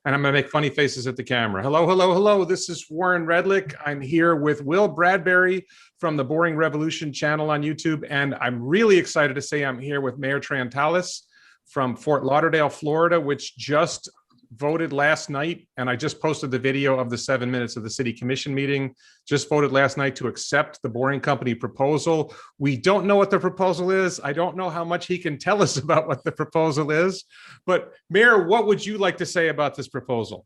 And I'm going to make funny faces at the camera. Hello, hello, hello. This is Warren Redlick. I'm here with Will Bradbury from the Boring Revolution channel on YouTube. And I'm really excited to say I'm here with Mayor Trantalis from Fort Lauderdale, Florida, which just voted last night. And I just posted the video of the 7 minutes of the city commission meeting, just voted last night to accept the Boring Company proposal. We don't know what the proposal is. I don't know how much he can tell us about what the proposal is, but Mayor, what would you like to say about this proposal?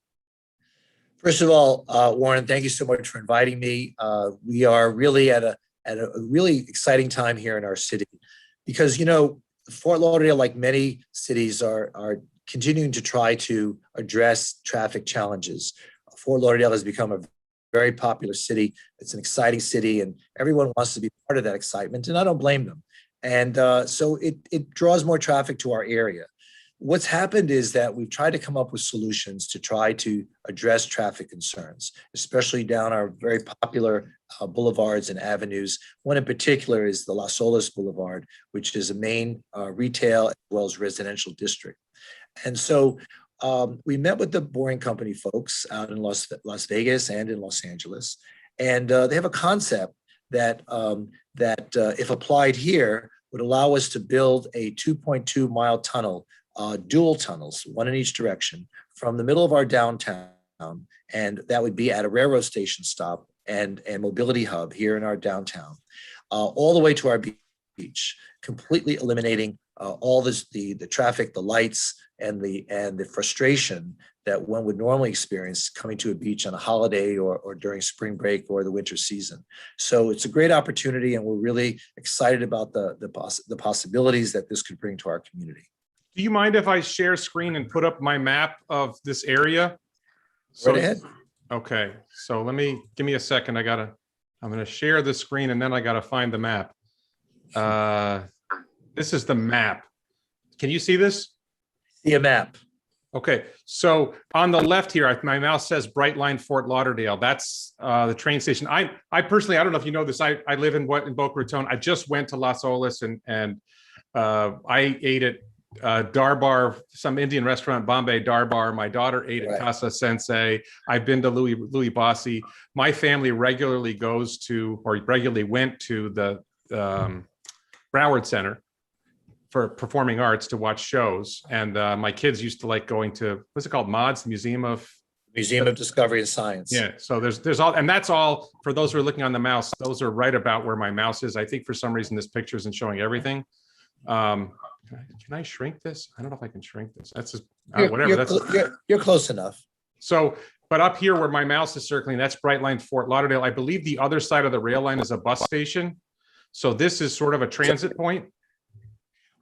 First of all, Warren, thank you so much for inviting me. We are really at a really exciting time here in our city because, you know, Fort Lauderdale, like many cities, are continuing to try to address traffic challenges. Fort Lauderdale has become a very popular city. It's an exciting city and everyone wants to be part of that excitement, and I don't blame them. And so it draws more traffic to our area. What's happened is that we've tried to come up with solutions to try to address traffic concerns, especially down our very popular boulevards and avenues. One in particular is the Las Olas Boulevard, which is a main retail as well as residential district. And so we met with the Boring Company folks out in Las Vegas and in Los Angeles, and they have a concept that if applied here would allow us to build a 2.2 mile tunnel, dual tunnels, one in each direction, from the middle of our downtown, and that would be at a railroad station stop and mobility hub here in our downtown, all the way to our beach, completely eliminating all the traffic, the lights, and the frustration that one would normally experience coming to a beach on a holiday or during spring break or the winter season. So it's a great opportunity, and we're really excited about the possibilities that this could bring to our community. Do you mind if I share screen and put up my map of this area? Right ahead. Okay, so give me a second. I'm going to share the screen and then I got to find the map. This is the map. Can you see this? See a map. Okay, so on the left here, my mouse says Brightline Fort Lauderdale. That's the train station. I personally, I don't know if you know this, I live in Boca Raton. I just went to Las Olas and I ate at Darbar, some Indian restaurant, Bombay Darbar. My daughter ate at Casa Sensei. I've been to Louis Bossi. My family regularly went to the Broward Center for performing arts to watch shows. And my kids used to like going to, what's it called? MODS, Museum of Discovery and Science. Yeah, so there's all, and that's all, for those who are looking on the mouse, those are right about where my mouse is. I think for some reason this picture isn't showing everything. Can I shrink this? I don't know if I can shrink this. That's just, whatever. You're close enough. So, but up here where my mouse is circling, that's Brightline Fort Lauderdale. I believe the other side of the rail line is a bus station. So this is sort of a transit point.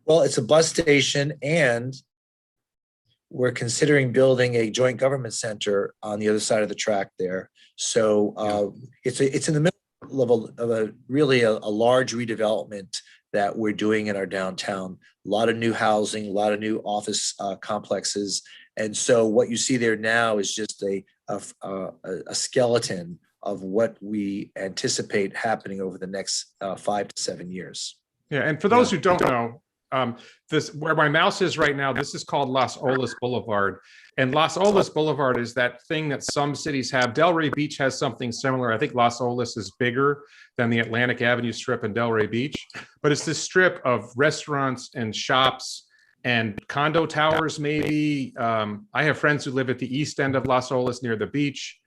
Well, it's a bus station, and we're considering building a joint government center on the other side of the track there. So it's in the middle of a really a large redevelopment that we're doing in our downtown. A lot of new housing, a lot of new office complexes. And so what you see there now is just a skeleton of what we anticipate happening over the next 5 to 7 years. Yeah, and for those who don't know, this where my mouse is right now, this is called Las Olas Boulevard. And Las Olas Boulevard is that thing that some cities have. Delray Beach has something similar. I think Las Olas is bigger than the Atlantic Avenue strip in Delray Beach, but it's this strip of restaurants and shops and condo towers, maybe. I have friends who live at the east end of Las Olas near the beach.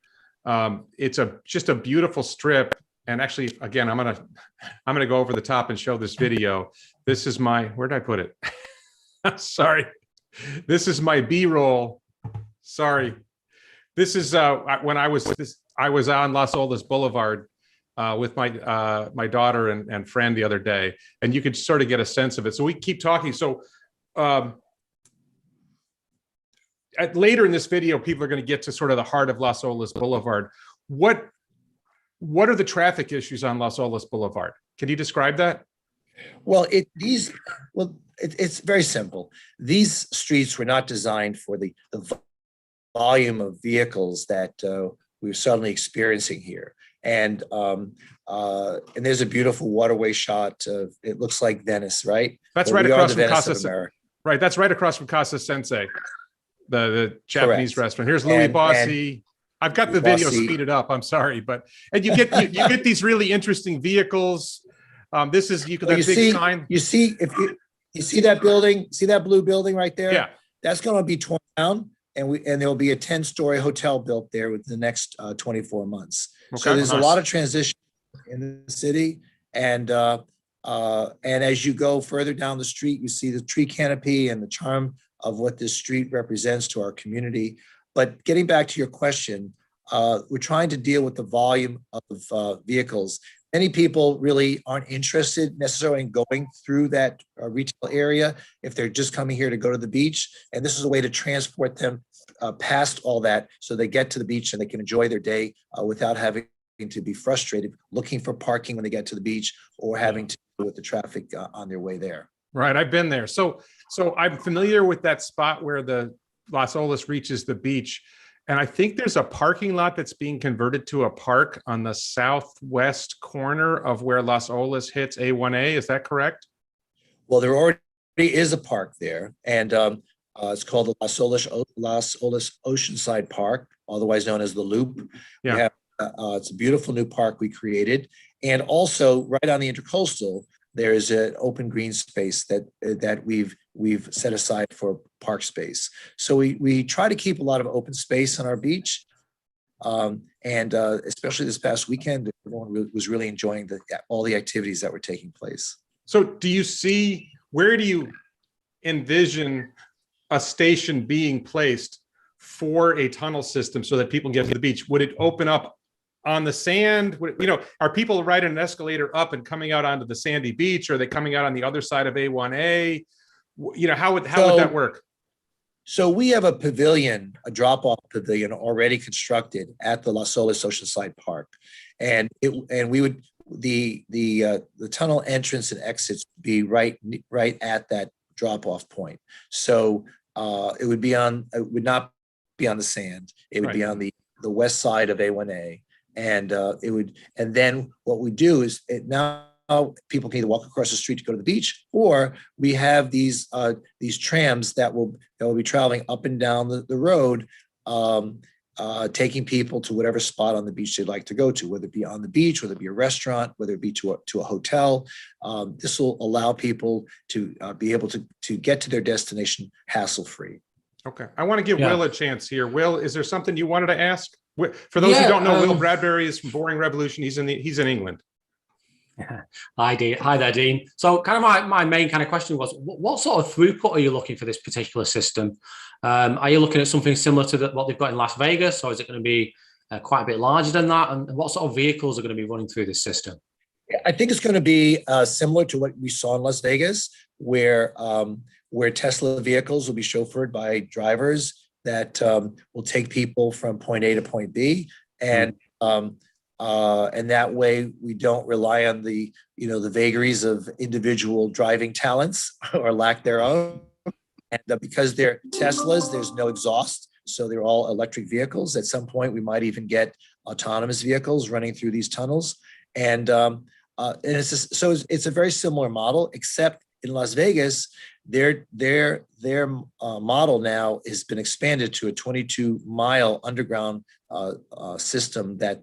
It's just a beautiful strip. And actually, again, I'm gonna go over the top and show this video. This is where did I put it? Sorry. This is my B-roll. Sorry. This is when I was on Las Olas Boulevard with my daughter and friend the other day, and you could sort of get a sense of it. So we keep talking. So later in this video, people are going to get to sort of the heart of Las Olas Boulevard. What are the traffic issues on Las Olas Boulevard? Can you describe that? Well, it's very simple. These streets were not designed for the volume of vehicles that we're suddenly experiencing here. And there's a beautiful waterway shot. It looks like Venice, right? That's right across from Casa. Right, that's right across from Casa Sensei. the Japanese Correct. restaurant. Here's Louis And Bossi. I've got the video Bossi. speeded up. I'm sorry, but and you get these really interesting vehicles. This is So that big sign. you see, if you see that building, see that blue building right there? Yeah. That's going to be torn down, and there will be a 10-story hotel built there within the next 24 months. So Okay, there's a nice. lot of transition in the city, and as you go further down the street, you see the tree canopy and the charm of what this street represents to our community. But getting back to your question, we're trying to deal with the volume of vehicles. Many people really aren't interested necessarily in going through that retail area if they're just coming here to go to the beach. And this is a way to transport them past all that so they get to the beach and they can enjoy their day without having to be frustrated looking for parking when they get to the beach or having to deal with the traffic on their way there. Right, I've been there. So I'm familiar with that spot where the Las Olas reaches the beach. And I think there's a parking lot that's being converted to a park on the southwest corner of where Las Olas hits A1A. Is that correct? Well, there already is a park there, and it's called the Las Olas Oceanside Park, otherwise known as the Loop. Yeah. We have, it's a beautiful new park we created, and also right on the Intracoastal, there is an open green space that we've set aside for park space. So we try to keep a lot of open space on our beach, and especially this past weekend, everyone was really enjoying all the activities that were taking place. So where do you envision a station being placed for a tunnel system so that people can get to the beach? Would it open up on the sand? Are people riding an escalator up and coming out onto the sandy beach? Or are they coming out on the other side of A1A? How would that work? So we have a pavilion, a drop-off pavilion already constructed at the Las Olas Oceanside Park, and the tunnel entrance and exits would be right at that drop-off point. So it would not be on the sand. It would be on the west side of A1A. And then what we do is now people can either walk across the street to go to the beach, or we have these trams that will be traveling up and down the road, taking people to whatever spot on the beach they'd like to go to, whether it be on the beach, whether it be a restaurant, whether it be to a hotel. This will allow people to be able to get to their destination hassle-free. Okay, I want to give Will a chance here. Will, is there something you wanted to ask? For those who don't know, Will Bradbury is from Boring Revolution. He's in England. Hi there, Dean. So kind of my main kind of question was, what sort of throughput are you looking for this particular system? Are you looking at something similar to what they've got in Las Vegas, or is it going to be quite a bit larger than that? And what sort of vehicles are going to be running through this system? I think it's going to be similar to what we saw in Las Vegas, where Tesla vehicles will be chauffeured by drivers that will take people from point A to point B, and that way we don't rely on the vagaries of individual driving talents or lack thereof. And because they're Teslas, there's no exhaust, so they're all electric vehicles. At some point, we might even get autonomous vehicles running through these tunnels, and it's a very similar model, except in Las Vegas, their model now has been expanded to a 22-mile underground system that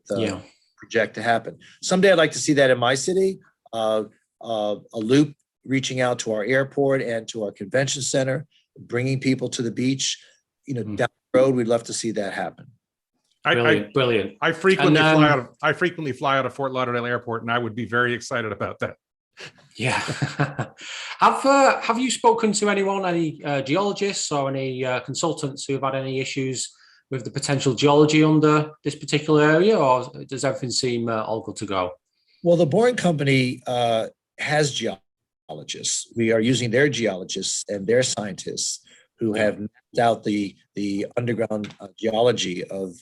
project to happen. Someday I'd like to see that in my city, a loop reaching out to our airport and to our convention center, bringing people to the beach. Down the road, we'd love to see that happen. Brilliant. I frequently fly out of Fort Lauderdale Airport, and I would be very excited about that. Yeah. Have you spoken to anyone, any geologists or any consultants who have had any issues with the potential geology under this particular area, or does everything seem all good to go? Well, the Boring Company has geologists. We are using their geologists and their scientists who have mapped out the underground geology of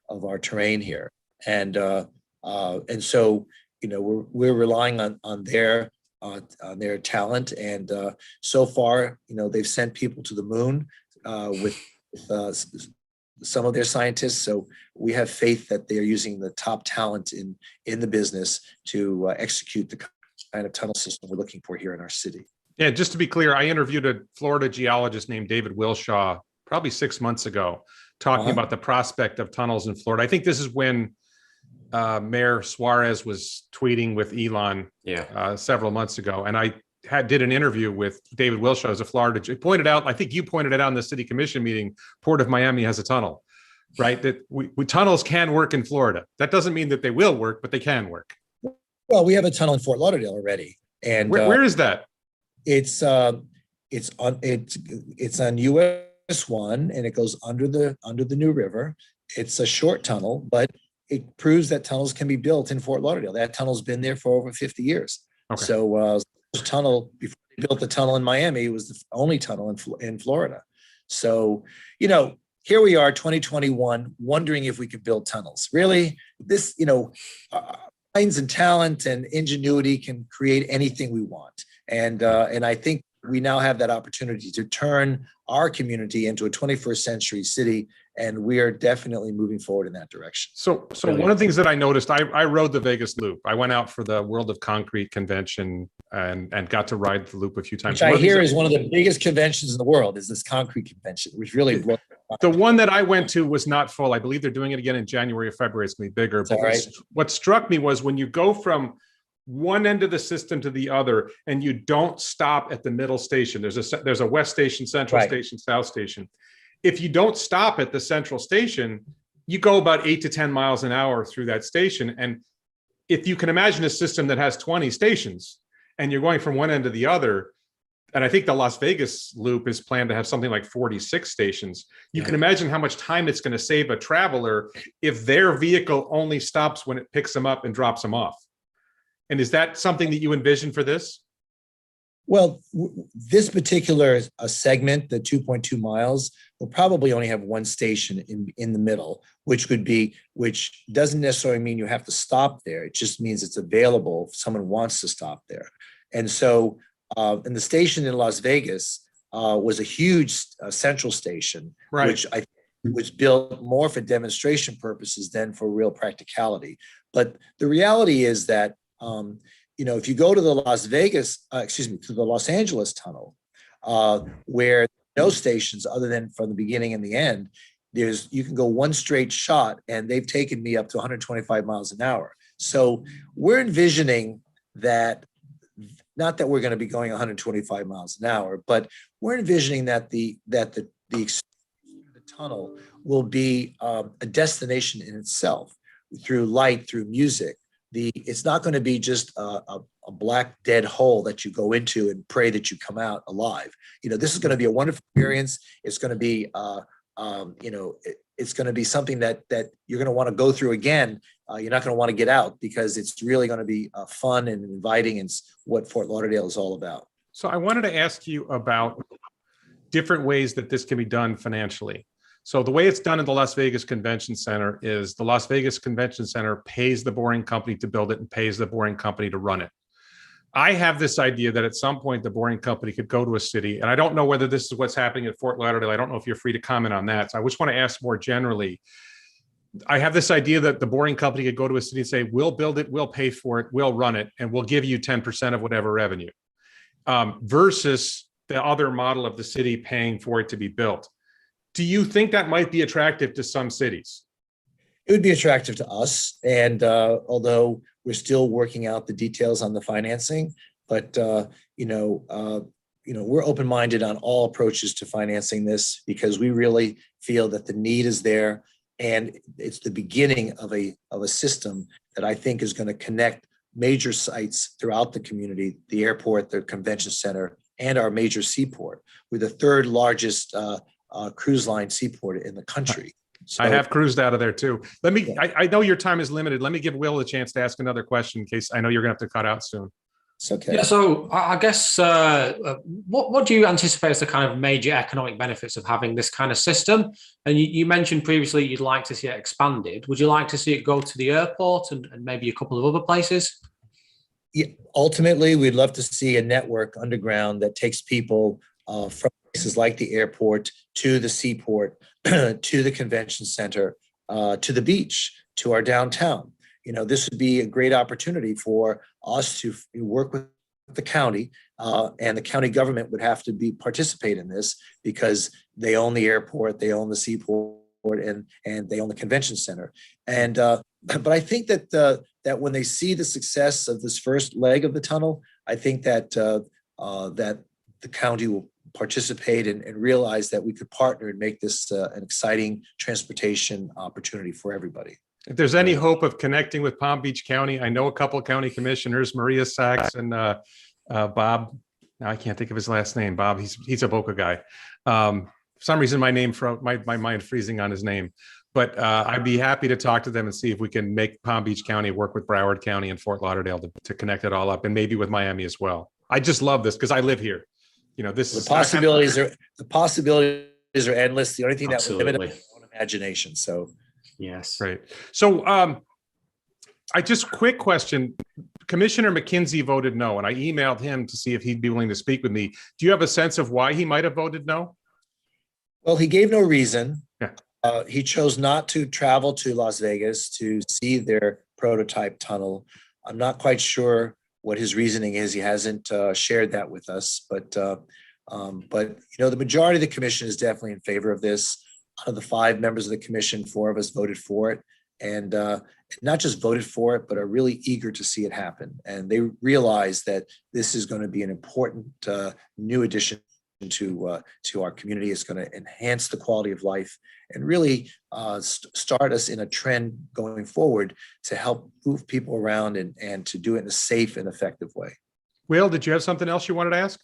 our terrain here, and so we're relying on their talent, and so far they've sent people to the moon with some of their scientists. So we have faith that they're using the top talent in the business to execute the kind of tunnel system we're looking for here in our city. Yeah, just to be clear, I interviewed a Florida geologist named David Wilshaw probably 6 months ago, talking Uh-huh. about the prospect of tunnels in Florida. I think this is when Mayor Suarez was tweeting with Elon several months ago, and I did an interview with David Wilshaw as a Florida. He pointed out, I think you pointed it out in the city commission meeting, Port of Miami has a tunnel, right? That tunnels can work in Florida. That doesn't mean that they will work, but they can work. Well, we have a tunnel in Fort Lauderdale already, and Where is that? it's on US 1, and it goes under the New River. It's a short tunnel, but it proves that tunnels can be built in Fort Lauderdale. That tunnel's been there for over 50 years. Okay. So this tunnel, before they built the tunnel in Miami, it was the only tunnel in Florida. So, here we are, 2021, wondering if we could build tunnels. Really, this, minds and talent and ingenuity can create anything we want. And I think we now have that opportunity to turn our community into a 21st century city, and we are definitely moving forward in that direction. So one of the things that I noticed, I rode the Vegas Loop. I went out for the World of Concrete convention and got to ride the loop a few times. Which I hear is one of the biggest conventions in the world, is this concrete convention, which really blows. The one that I went to was not full. I believe they're doing it again in January or February. It's going to be bigger. But Right. what struck me was when you go from one end of the system to the other, and you don't stop at the middle station. There's a west station, central Right. station, south station. If you don't stop at the central station, you go about 8 to 10 miles an hour through that station. And if you can imagine a system that has 20 stations and you're going from one end to the other, and I think the Las Vegas loop is planned to have something like 46 stations. You can imagine how much time it's going to save a traveler if their vehicle only stops when it picks them up and drops them off. And is that something that you envision for this? Well, this particular segment, the 2.2 miles, will probably only have one station in the middle, which doesn't necessarily mean you have to stop there. It just means it's available if someone wants to stop there. And so, and the station in Las Vegas was a huge central station, Right. which I think was built more for demonstration purposes than for real practicality. But the reality is that if you go to the to the Los Angeles tunnel, where no stations other than from the beginning and the end, you can go one straight shot, and they've taken me up to 125 miles an hour. So we're envisioning that, not that we're going to be going 125 miles an hour, but we're envisioning that the tunnel will be a destination in itself, through light, through music. It's not going to be just a black dead hole that you go into and pray that you come out alive. This is going to be a wonderful experience. It's going to be, it's going to be something that you're going to want to go through again. You're not going to want to get out, because it's really going to be fun and inviting, and what Fort Lauderdale is all about. So I wanted to ask you about different ways that this can be done financially. So the way it's done in the Las Vegas Convention Center is the Las Vegas Convention Center pays the boring company to build it and pays the boring company to run it. I have this idea that at some point the boring company could go to a city, and I don't know whether this is what's happening at Fort Lauderdale. I don't know if you're free to comment on that. So I just want to ask more generally. I have this idea that the boring company could go to a city and say, we'll build it, we'll pay for it, we'll run it, and we'll give you 10% of whatever revenue, versus the other model of the city paying for it to be built. Do you think that might be attractive to some cities? It would be attractive to us, and although we're still working out the details on the financing, but we're open-minded on all approaches to financing this, because we really feel that the need is there, and it's the beginning of a system that I think is going to connect major sites throughout the community: the airport, the convention center, and our major seaport. We're the third largest cruise line seaport in the country. So, I have cruised out of there too. I know your time is limited. Let me give Will a chance to ask another question, in case I know you're going to have to cut out soon. It's okay. Yeah, so I guess what do you anticipate as the kind of major economic benefits of having this kind of system? And you mentioned previously you'd like to see it expanded. Would you like to see it go to the airport and maybe a couple of other places? Yeah, ultimately, we'd love to see a network underground that takes people from places like the airport to the seaport, to the convention center, to the beach, to our downtown. This would be a great opportunity for us to work with the county And the county government would have to participate in this because they own the airport, they own the seaport, and they own the convention center. And but I think that that when they see the success of this first leg of the tunnel, I think that that the county will participate and realize that we could partner and make this an exciting transportation opportunity for everybody. If there's any hope of connecting with Palm Beach County, I know a couple of county commissioners, Maria Sachs and Bob. Now I can't think of his last name. Bob, he's a Boca guy. For some reason, my mind freezing on his name. But I'd be happy to talk to them and see if we can make Palm Beach County work with Broward County and Fort Lauderdale to connect it all up, and maybe with Miami as well. I just love this because I live here. You know, the possibilities are endless. The only thing that would limit Absolutely. it is our own imagination. So Yes. right. So quick question. Commissioner McKinsey voted no, and I emailed him to see if he'd be willing to speak with me. Do you have a sense of why he might have voted no? Well, he gave no reason. Yeah. He chose not to travel to Las Vegas to see their prototype tunnel. I'm not quite sure what his reasoning is. He hasn't shared that with us, but you know, the majority of the commission is definitely in favor of this. Out of the 5 members of the commission, 4 of us voted for it, and not just voted for it, but are really eager to see it happen. And they realize that this is going to be an important new addition to our community. It's going to enhance the quality of life and really start us in a trend going forward to help move people around and to do it in a safe and effective way. Will, did you have something else you wanted to ask?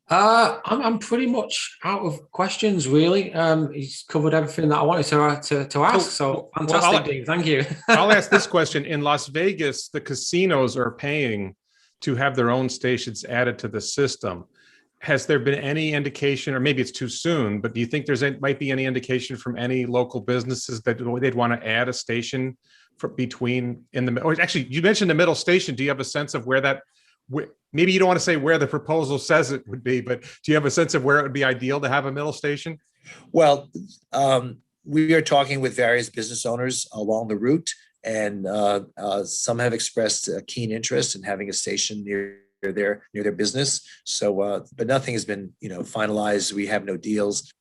I'm pretty much out of questions, really. He's covered everything that I wanted to ask. So fantastic, Dean. Thank you. I'll ask this question. In Las Vegas, the casinos are paying to have their own stations added to the system. Has there been any indication, or maybe it's too soon, but do you think might be any indication from any local businesses that they'd want to add a station or actually, you mentioned the middle station. Do you have a sense of maybe you don't want to say where the proposal says it would be, but do you have a sense of where it would be ideal to have a middle station? Well, we are talking with various business owners along the route, and some have expressed a keen interest in having a station near their business. So, but nothing has been, finalized. We have no deals,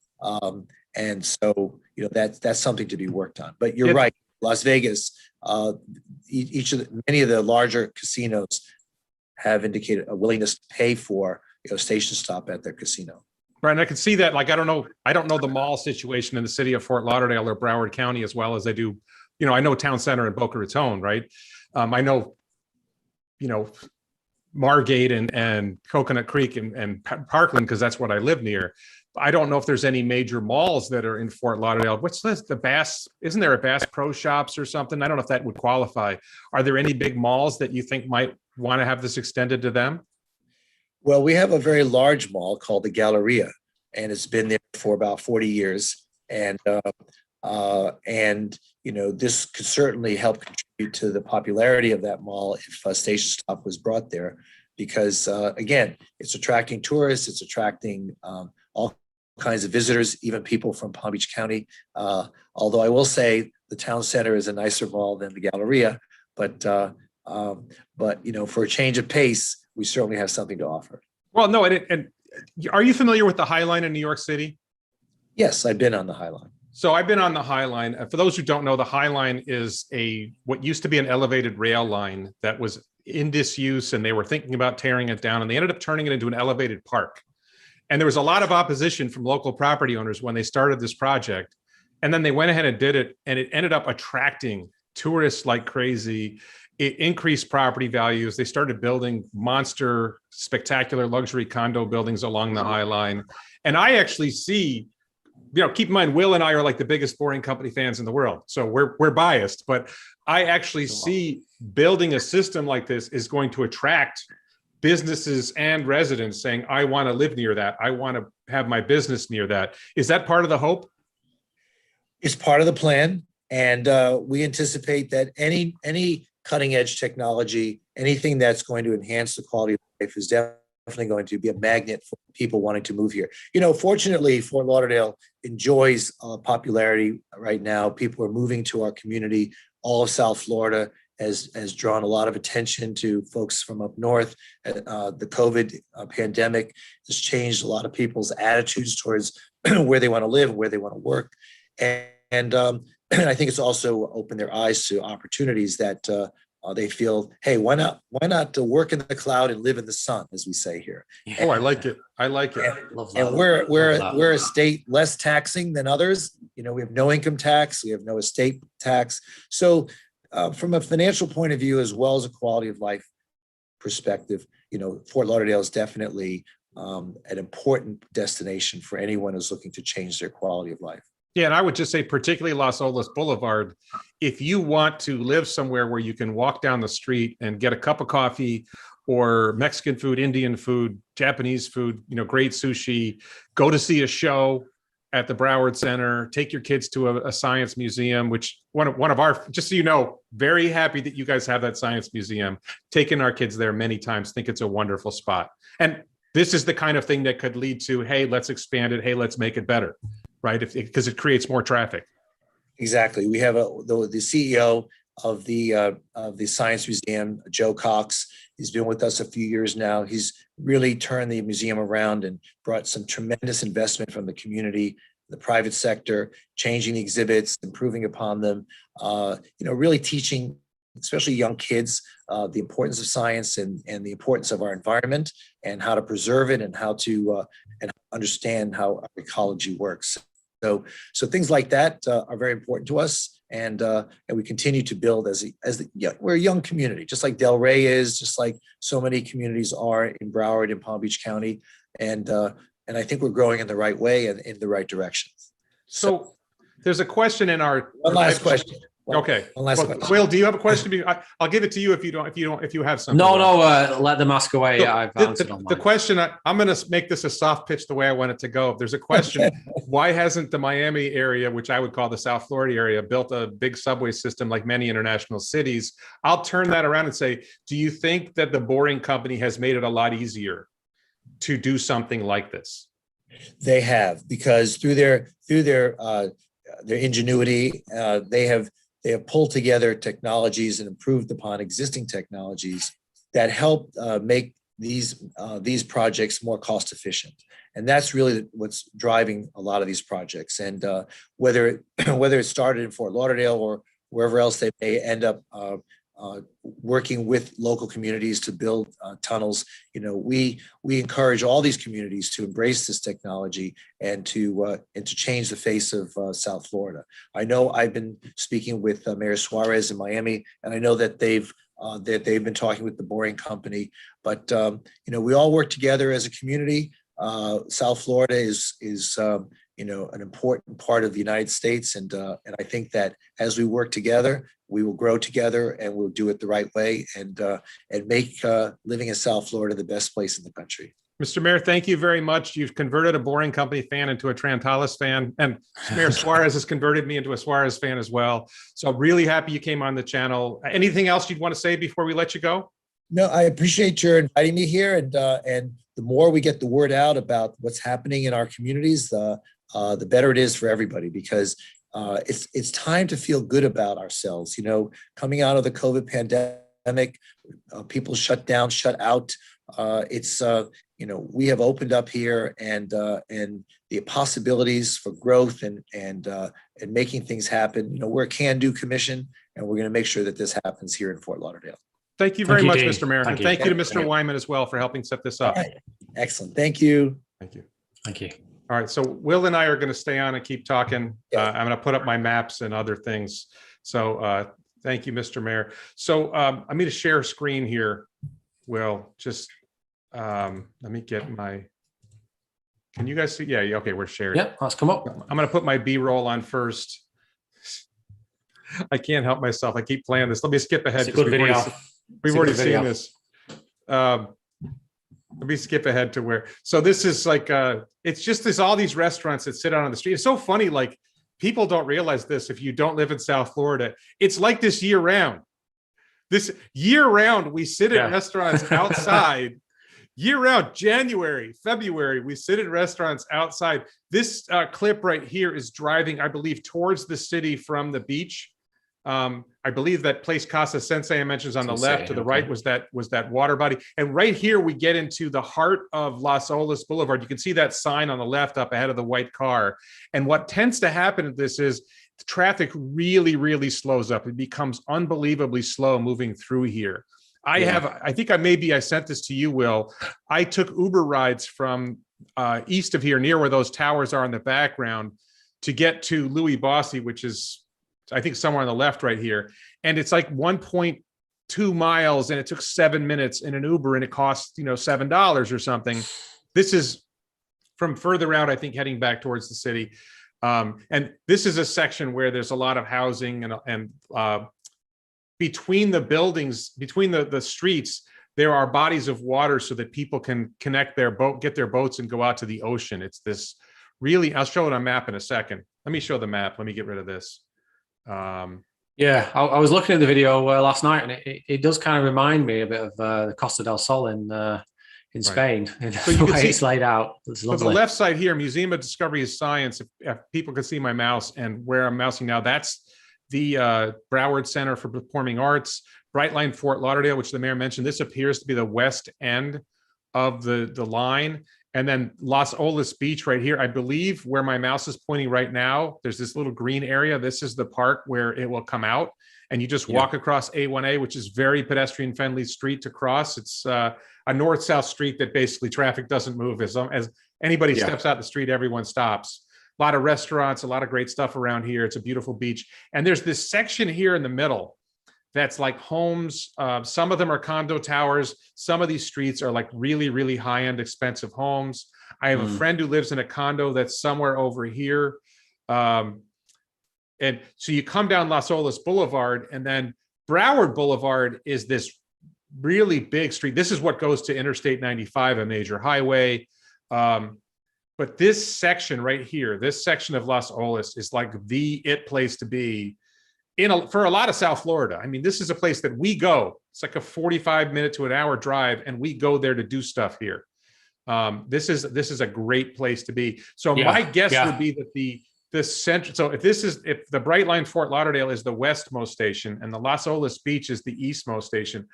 and so that's something to be worked on. But you're right, Las Vegas. Many of the larger casinos have indicated a willingness to pay for station stop at their casino. Right, and I can see that. Like, I don't know the mall situation in the city of Fort Lauderdale or Broward County as well as I do. I know Town Center and Boca Raton, right? I know, Margate and Coconut Creek and Parkland because that's what I live near. I don't know if there's any major malls that are in Fort Lauderdale. What's this? The Bass? Isn't there a Bass Pro Shops or something? I don't know if that would qualify. Are there any big malls that you think might want to have this extended to them? Well, we have a very large mall called the Galleria, and it's been there for about 40 years. And this could certainly help contribute to the popularity of that mall if a station stop was brought there, because again, it's attracting tourists, it's attracting all kinds of visitors, even people from Palm Beach County. Although I will say the Town Center is a nicer mall than the Galleria, but for a change of pace, we certainly have something to offer. Well, no, and are you familiar with the High Line in New York City? Yes, I've been on the High Line. So I've been on the High Line. For those who don't know, the High Line is what used to be an elevated rail line that was in disuse, and they were thinking about tearing it down, and they ended up turning it into an elevated park. And there was a lot of opposition from local property owners when they started this project. And then they went ahead and did it, and it ended up attracting tourists like crazy. It increased property values. They started building monster, spectacular luxury condo buildings along the High Line. And I actually see, keep in mind, Will and I are like the biggest Boring Company fans in the world. So we're biased, but I actually see building a system like this is going to attract businesses and residents saying, I want to live near that. I want to have my business near that. Is that part of the hope? It's part of the plan. And we anticipate that any cutting edge technology, anything that's going to enhance the quality of life is definitely going to be a magnet for people wanting to move here. Fortunately, Fort Lauderdale enjoys popularity right now. People are moving to our community. All of South Florida has drawn a lot of attention to folks from up north. The COVID pandemic has changed a lot of people's attitudes towards where they want to live, where they want to work, and I think it's also opened their eyes to opportunities that they feel, hey, why not work in the cloud and live in the sun, as we say here. Oh, I like it. I like it. And we're a state less taxing than others. We have no income tax, we have no estate tax. So from a financial point of view, as well as a quality of life perspective, Fort Lauderdale is definitely an important destination for anyone who's looking to change their quality of life. Yeah, and I would just say, particularly Las Olas Boulevard, if you want to live somewhere where you can walk down the street and get a cup of coffee or Mexican food, Indian food, Japanese food, great sushi, go to see a show at the Broward Center, take your kids to a science museum, which one of our, just so you know, very happy that you guys have that science museum, taken our kids there many times, think it's a wonderful spot. And this is the kind of thing that could lead to, hey, let's expand it. Hey, let's make it better. Right, because it creates more traffic. Exactly. We have the CEO of the Science Museum, Joe Cox. He's been with us a few years now. He's really turned the museum around and brought some tremendous investment from the community, the private sector, changing the exhibits, improving upon them. Really teaching, especially young kids, the importance of science and the importance of our environment and how to preserve it and how to and understand how our ecology works. So things like that are very important to us, and we continue to build we're a young community, just like Delray is, just like so many communities are in Broward and Palm Beach County, and I think we're growing in the right way and in the right direction. So there's a question in our one last question. Okay. One last question. Will, do you have a question? I'll give it to you if you have something. No, let them ask away. So I've answered on the question, I'm going to make this a soft pitch the way I want it to go. If there's a question, why hasn't the Miami area, which I would call the South Florida area, built a big subway system like many international cities? I'll turn that around and say, do you think that the Boring Company has made it a lot easier to do something like this? They have, because through their ingenuity, they have pulled together technologies and improved upon existing technologies that help make these projects more cost efficient. And that's really what's driving a lot of these projects. And whether it started in Fort Lauderdale or wherever else they may end up working with local communities to build tunnels, we encourage all these communities to embrace this technology and to change the face of South Florida. I know I've been speaking with Mayor Suarez in Miami, and I know that they've been talking with the Boring Company. But we all work together as a community. South Florida is an important part of the United States, and I think that as we work together, we will grow together, and we'll do it the right way, and make living in South Florida the best place in the country. Mr. Mayor, thank you very much. You've converted a Boring Company fan into a Trantalis fan, and Mayor Suarez has converted me into a Suarez fan as well. So I'm really happy you came on the channel. Anything else you'd want to say before we let you go? No, I appreciate your inviting me here, and the more we get the word out about what's happening in our communities, the better it is for everybody, because it's time to feel good about ourselves. Coming out of the COVID pandemic, people shut down, shut out. We have opened up here, and the possibilities for growth and making things happen. We're a can-do commission, and we're going to make sure that this happens here in Fort Lauderdale. Thank you very much, Dean. Mr. Mayor. And thank you to Mr. Wyman as well for helping set this up. Right. Excellent. Thank you. Thank you. Thank you. All right. So Will and I are going to stay on and keep talking. Yeah. I'm going to put up my maps and other things. So thank you, Mr. Mayor. So I'm going to share a screen here. Will, just let me get my, can you guys see? Yeah. Okay. We're sharing. Yep. Let's come up. I'm going to put my B-roll on first. I can't help myself. I keep playing this. Let me skip ahead. It's a good video. We've already seen this. Let me skip ahead to where. So this is like, it's just this, all these restaurants that sit out on the street. It's so funny. Like, people don't realize this. If you don't live in South Florida, it's like this year round. This year round, we sit at restaurants outside. Year round, January, February, we sit in restaurants outside. This clip right here is driving, I believe, towards the city from the beach. I believe that place Casa Sensei I mentioned is on the left. Sensei, To the okay. right was that water body. And right here we get into the heart of Las Olas Boulevard. You can see that sign on the left up ahead of the white car. And what tends to happen at this is the traffic really, really slows up. It becomes unbelievably slow moving through here. I think I sent this to you, Will. I took Uber rides from east of here, near where those towers are in the background, to get to Louis Bossi, which is, I think, somewhere on the left right here. And it's like 1.2 miles, and it took 7 minutes in an Uber, and it cost, $7 or something. This is from further out, I think, heading back towards the city. And this is a section where there's a lot of housing, and between the buildings, between the streets, there are bodies of water so that people can connect their boat, get their boats, and go out to the ocean. It's this really, I'll show it on a map in a second. Let me show the map. Let me get rid of this. Yeah, I was looking at the video last night, and it does kind of remind me a bit of the Costa del Sol in Spain. Right. So you can see it's laid out. So the left side here, Museum of Discovery of Science. If people can see my mouse and where I'm mousing now, that's the Broward Center for Performing Arts. Brightline Fort Lauderdale, which the mayor mentioned. This appears to be the west end of the line. And then Las Olas Beach right here. I believe where my mouse is pointing right now, there's this little green area. This is the park where it will come out. And you just walk across A1A, which is very pedestrian-friendly street to cross. It's a north-south street that basically traffic doesn't move. As anybody steps out the street, everyone stops. A lot of restaurants, a lot of great stuff around here. It's a beautiful beach. And there's this section here in the middle that's like homes. Some of them are condo towers. Some of these streets are like really, really high-end, expensive homes. I have a friend who lives in a condo that's somewhere over here. And so you come down Las Olas Boulevard, and then Broward Boulevard is this really big street. This is what goes to Interstate 95, a major highway. But this section right here, this section of Las Olas is like the place to be for a lot of South Florida. I mean, this is a place that we go. It's like a 45-minute to an hour drive, and we go there to do stuff here. This is a great place to be. So my guess would be that the center. So if the Brightline Fort Lauderdale is the westmost station and the Las Olas Beach is the eastmost station,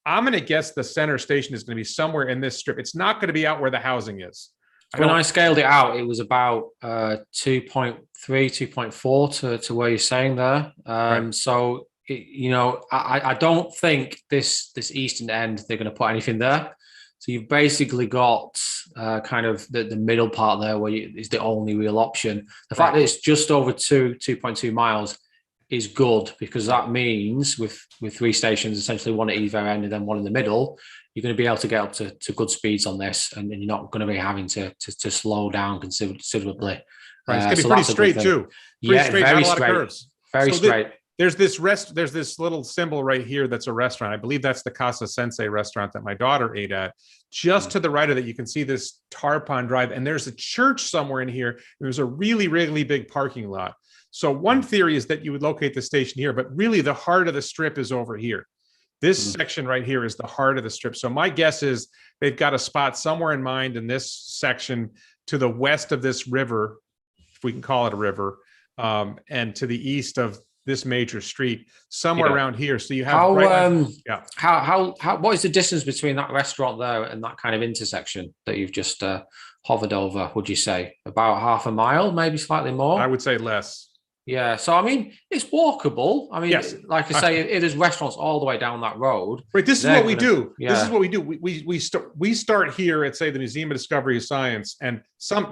I'm going to guess the center station is going to be somewhere in this strip. It's not going to be out where the housing is. When I scaled it out, it was about 2.3, 2.4 to where you're saying there. Right. So, I don't think this eastern end, they're going to put anything there. So you've basically got kind of the middle part there where is the only real option. The fact that it's just over 2.2 miles is good, because that means with 3 stations, essentially one at either end and then one in the middle, you're going to be able to get up to good speeds on this, and you're not going to be having to slow down considerably. Right. It's going to be pretty straight too. Very straight. Not a lot of curves. Very straight. There's this little symbol right here that's a restaurant. I believe that's the Casa Sensei restaurant that my daughter ate at. Just to the right of it, you can see this Tarpon Drive, and there's a church somewhere in here. There's a really, really big parking lot. So one theory is that you would locate the station here, but really the heart of the strip is over here. This section right here is the heart of the strip. So my guess is they've got a spot somewhere in mind in this section to the west of this river, if we can call it a river, and to the east of this major street, somewhere around here. So you have what is the distance between that restaurant there and that kind of intersection that you've just hovered over? Would you say about half a mile, maybe slightly more? I would say less. Yeah, so I mean, it's walkable. I mean, like I say, it is restaurants all the way down that road. Right. This is what we do. Yeah. This is what we do. We start here at, say, the Museum of Discovery of Science, and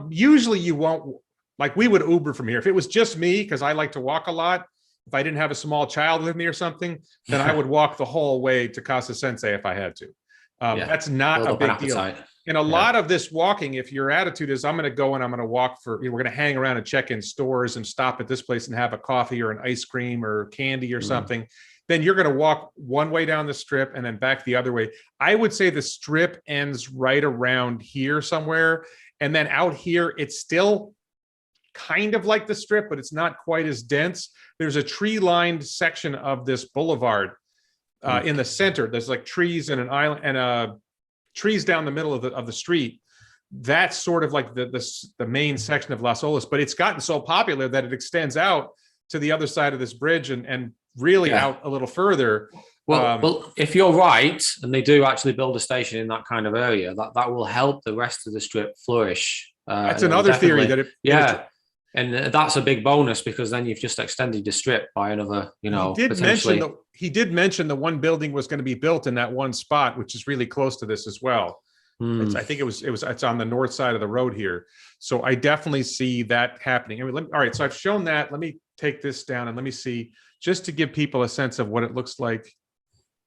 usually you won't, like, we would Uber from here. If it was just me, because I like to walk a lot, if I didn't have a small child with me or something, then I would walk the whole way to Casa Sensei if I had to. That's not a big deal. And a lot of this walking, if your attitude is, I'm going to go and I'm going to walk we're going to hang around and check in stores and stop at this place and have a coffee or an ice cream or candy or something, then you're going to walk one way down the strip and then back the other way. I would say the strip ends right around here somewhere. And then out here, it's still kind of like the strip, but it's not quite as dense. There's a tree-lined section of this boulevard in the center. There's like trees and an island and trees down the middle of the street. That's sort of like the main section of Las Olas, but it's gotten so popular that it extends out to the other side of this bridge and really Yeah. out a little further. Well, if you're right, and they do actually build a station in that kind of area, that will help the rest of the strip flourish. That's and it will another theory definitely- that yeah, and that's a big bonus because then you've just extended the strip by another, potentially. he did mention the one building was going to be built in that one spot, which is really close to this as well. I think it's on the north side of the road here. So I definitely see that happening. I mean, all right, so I've shown that. Let me take this down and let me see, just to give people a sense of what it looks like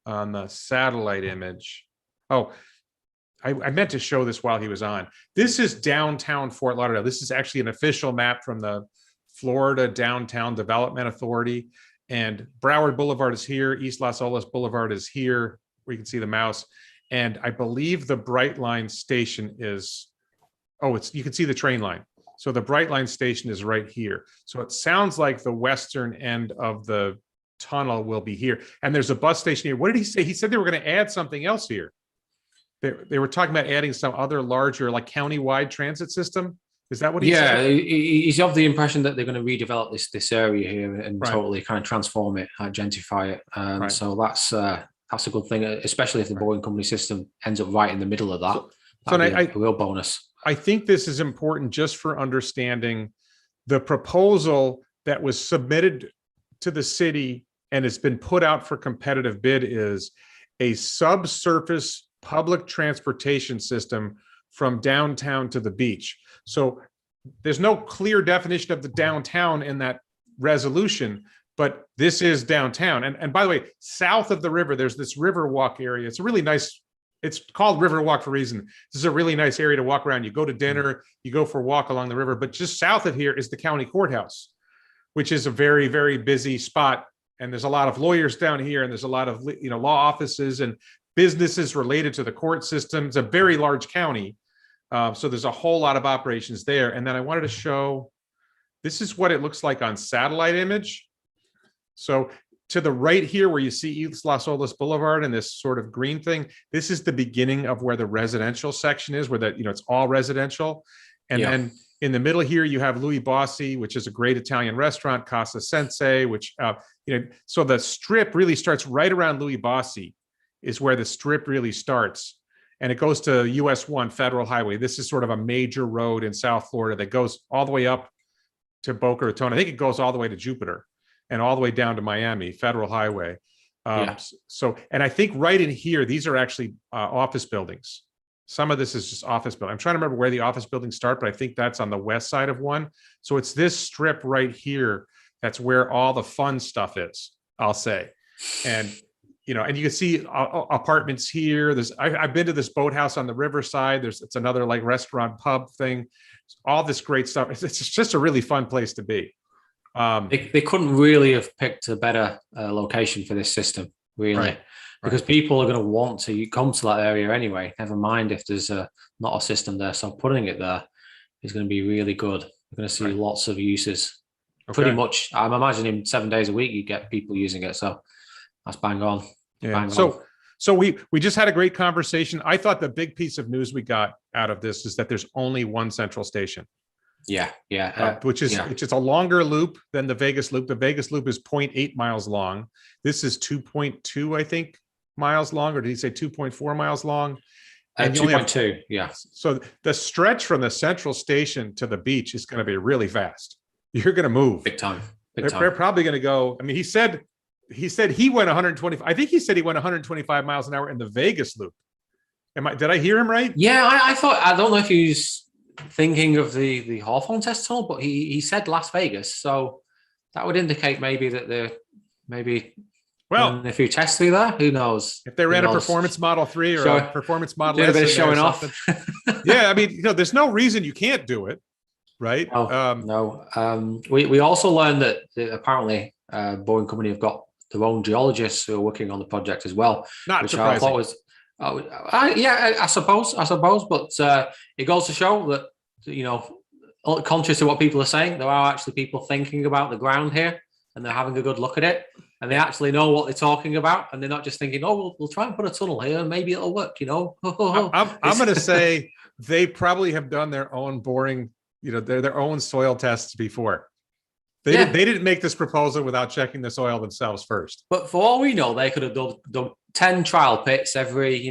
on the satellite image. Oh, I meant to show this while he was on. This is downtown Fort Lauderdale. This is actually an official map from the Florida Downtown Development Authority. And Broward Boulevard is here. East Las Olas Boulevard is here, where you can see the mouse. And I believe the Brightline station is, you can see the train line. So the Brightline station is right here. So it sounds like the western end of the tunnel will be here. And there's a bus station here. What did he say? He said they were going to add something else here. They were talking about adding some other larger, like county-wide transit system. Is that what he said? Yeah, he's of the impression that they're going to redevelop this area here and Right. totally kind of transform it, gentrify it. Right. So that's a good thing, especially if the Boring Company system ends up right in the middle of that. So That'd be a real bonus. I think this is important just for understanding the proposal that was submitted to the city and it's been put out for competitive bid is a subsurface public transportation system from downtown to the beach. So there's no clear definition of the downtown in that resolution, but this is downtown. And by the way, south of the river, there's this Riverwalk area. It's a really nice, it's called Riverwalk for a reason. This is a really nice area to walk around. You go to dinner, you go for a walk along the river, but just south of here is the county courthouse, which is a very, very busy spot. And there's a lot of lawyers down here, and there's a lot of law offices and businesses related to the court system. It's a very large county. So there's a whole lot of operations there. And then I wanted to show, this is what it looks like on satellite image. So to the right here, where you see East Las Olas Boulevard and this sort of green thing, this is the beginning of where the residential section is, where it's all residential. And then in the middle here, you have Louis Bossi, which is a great Italian restaurant, Casa Sensei, which, so the strip really starts right around Louis Bossi is where the strip really starts. And it goes to US 1 Federal Highway. This is sort of a major road in South Florida that goes all the way up to Boca Raton. I think it goes all the way to Jupiter and all the way down to Miami, Federal Highway. So, and I think right in here, these are actually office buildings. Some of this is just office building. I'm trying to remember where the office buildings start, but I think that's on the west side of one. So it's this strip right here. That's where all the fun stuff is, I'll say. And and you can see apartments here. I've been to this boathouse on the riverside. It's another like restaurant pub thing. All this great stuff. It's just a really fun place to be. They couldn't really have picked a better location for this system, really, because people are going to want to come to that area anyway. Never mind if there's not a system there. So putting it there is going to be really good. We're going to see lots of uses. Pretty much, I'm imagining 7 days a week you get people using it. So that's bang on. Yeah. Bang on. So we just had a great conversation. I thought the big piece of news we got out of this is that there's only one central station. Which is a longer loop than the Vegas loop. The Vegas loop is 0.8 miles long. This is 2.2, I think, miles long, or did he say 2.4 miles long? 2.2, yeah. So the stretch from the central station to the beach is going to be really fast. You're going to move big time. They're probably going to go. I mean, he said he went 125. I think he said he went 125 miles an hour in the Vegas loop. Did I hear him right? Yeah, I thought, I don't know if he's thinking of the Hawthorne test tunnel, but he said Las Vegas. So that would indicate maybe that they're a few tests through there. Who knows? If they ran a performance model 3 or a performance model S, a bit of showing off. Yeah, I mean, there's no reason you can't do it, right? No. We also learned that apparently Boring Company have got their own geologists who are working on the project as well. Not surprising. I thought was, I suppose, but it goes to show that contrary to what people are saying, there are actually people thinking about the ground here, and they're having a good look at it, and they actually know what they're talking about, and they're not just thinking, "Oh, we'll try and put a tunnel here, and maybe it'll work." I'm going to say they probably have done their own boring, their own soil tests before. They didn't make this proposal without checking the soil themselves first. But for all we know, they could have done 10 trial pits every,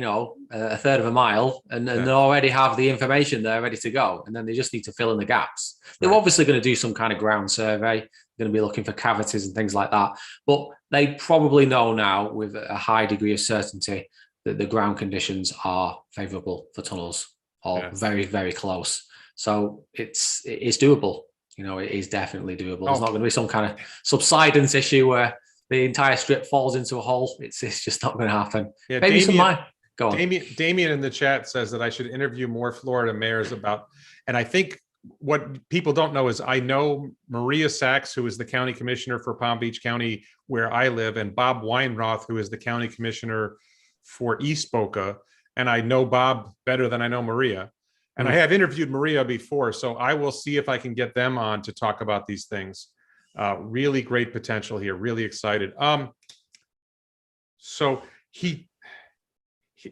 a third of a mile, and they already have the information there ready to go. And then they just need to fill in the gaps. They're obviously going to do some kind of ground survey. They're going to be looking for cavities and things like that. But they probably know now with a high degree of certainty that the ground conditions are favorable for tunnels, or very, very close. So it's doable. It is definitely doable. There's not going to be some kind of subsidence issue where the entire strip falls into a hole. It's just not going to happen. Yeah, maybe go on. Damien in the chat says that I should interview more Florida mayors about, and I think what people don't know is I know Maria Sachs, who is the county commissioner for Palm Beach County, where I live, and Bob Weinroth, who is the county commissioner for East Boca. And I know Bob better than I know Maria. And I have interviewed Maria before, so I will see if I can get them on to talk about these things. Really great potential here. Really excited. So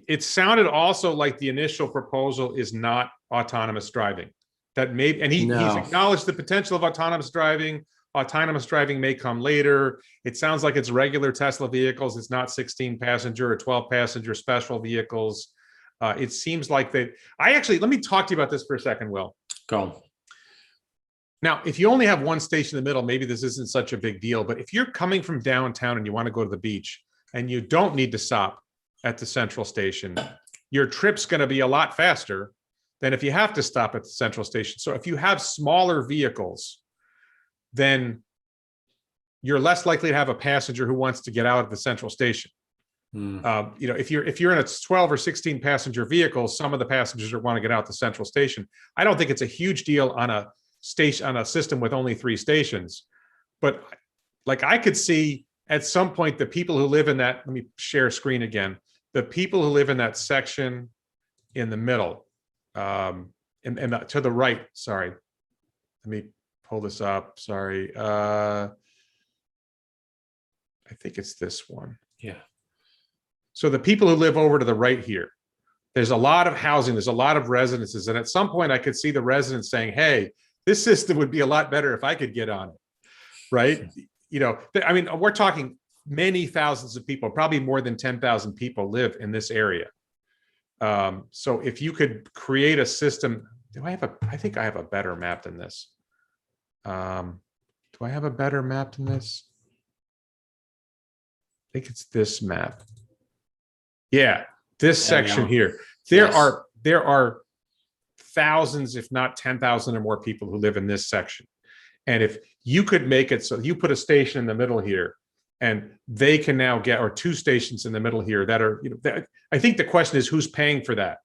it sounded also like the initial proposal is not autonomous driving. That maybe, and he's acknowledged the potential of autonomous driving. Autonomous driving may come later. It sounds like it's regular Tesla vehicles. It's not 16 passenger or 12 passenger special vehicles. It seems like that. Let me talk to you about this for a second, Will. Go on. Now, if you only have one station in the middle, maybe this isn't such a big deal. But if you're coming from downtown and you want to go to the beach and you don't need to stop at the central station, your trip's going to be a lot faster than if you have to stop at the central station. So if you have smaller vehicles, then you're less likely to have a passenger who wants to get out of the central station. If you're in a 12 or 16 passenger vehicle, some of the passengers want to get out the central station. I don't think it's a huge deal on a system with only 3 stations, but like I could see at some point the people who live in that, let me share screen again, the people who live in that section in the middle, and to the right, sorry, let me pull this up, sorry. I think it's this one. Yeah. So the people who live over to the right here, there's a lot of housing, there's a lot of residences. And at some point I could see the residents saying, hey, this system would be a lot better if I could get on it, right? I mean, we're talking many thousands of people, probably more than 10,000 people live in this area. So if you could create a system, I think I have a better map than this. Do I have a better map than this? I think it's this map. Yeah, this section here. There are thousands, if not 10,000 or more people who live in this section. And if you could make it so you put a station in the middle here, and they can now get, or 2 stations in the middle here that are, I think the question is who's paying for that,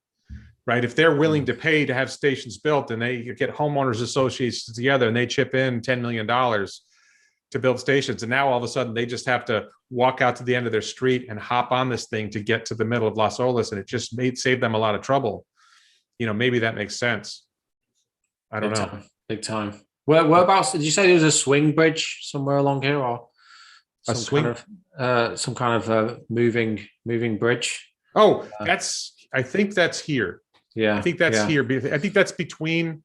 right? If they're willing to pay to have stations built and they get homeowners associations together and they chip in $10 million to build stations, and now all of a sudden they just have to walk out to the end of their street and hop on this thing to get to the middle of Las Olas, and it just save them a lot of trouble. Maybe that makes sense. I don't know. Big time. Whereabouts did you say there was a swing bridge somewhere along here, or some kind of moving bridge? Oh, I think that's here. Yeah, I think that's here. I think that's between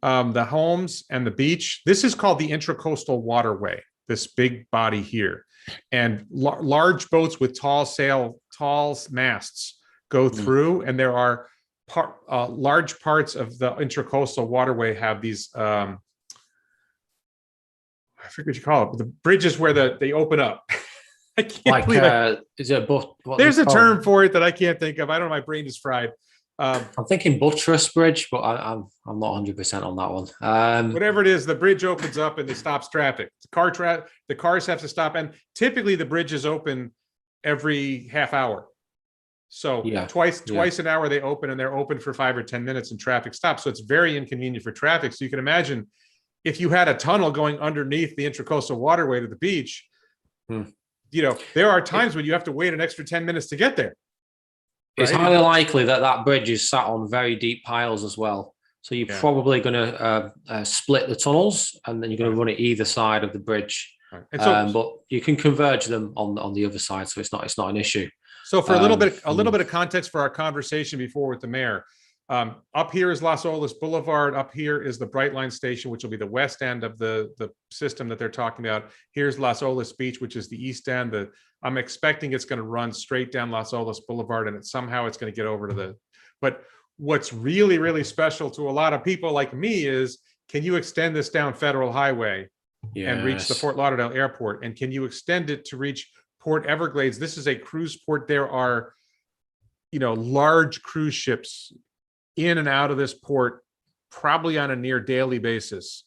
the homes and the beach. This is called the Intracoastal Waterway, this big body here. And large boats with tall masts go through, and there are large parts of the Intracoastal Waterway have these, I forget what you call it, the bridges where they open up. I can't believe is it there's a term for it that I can't think of. I don't know, my brain is fried. I'm thinking buttress bridge, but I'm not 100% on that one. Whatever it is, the bridge opens up and it stops traffic. The cars have to stop, and typically the bridge is open every half hour. So twice an hour they open, and they're open for 5 or 10 minutes, and traffic stops. So it's very inconvenient for traffic. So you can imagine if you had a tunnel going underneath the Intracoastal Waterway to the beach, there are times when you have to wait an extra 10 minutes to get there. It's highly likely that bridge is sat on very deep piles as well. So you're probably going to split the tunnels, and then you're going to run it either side of the bridge. Right. And so, but you can converge them on the other side, so it's not an issue. So for a little bit of context for our conversation before with the mayor, Up here is Las Olas Boulevard. Up here is the Brightline Station, which will be the west end of the system that they're talking about. Here's Las Olas Beach, which is the east end. I'm expecting it's going to run straight down Las Olas Boulevard, and somehow it's going to get over to but what's really, really special to a lot of people like me is, can you extend this down Federal Highway and reach the Fort Lauderdale Airport? And can you extend it to reach Port Everglades? This is a cruise port. There are, large cruise ships in and out of this port, probably on a near daily basis.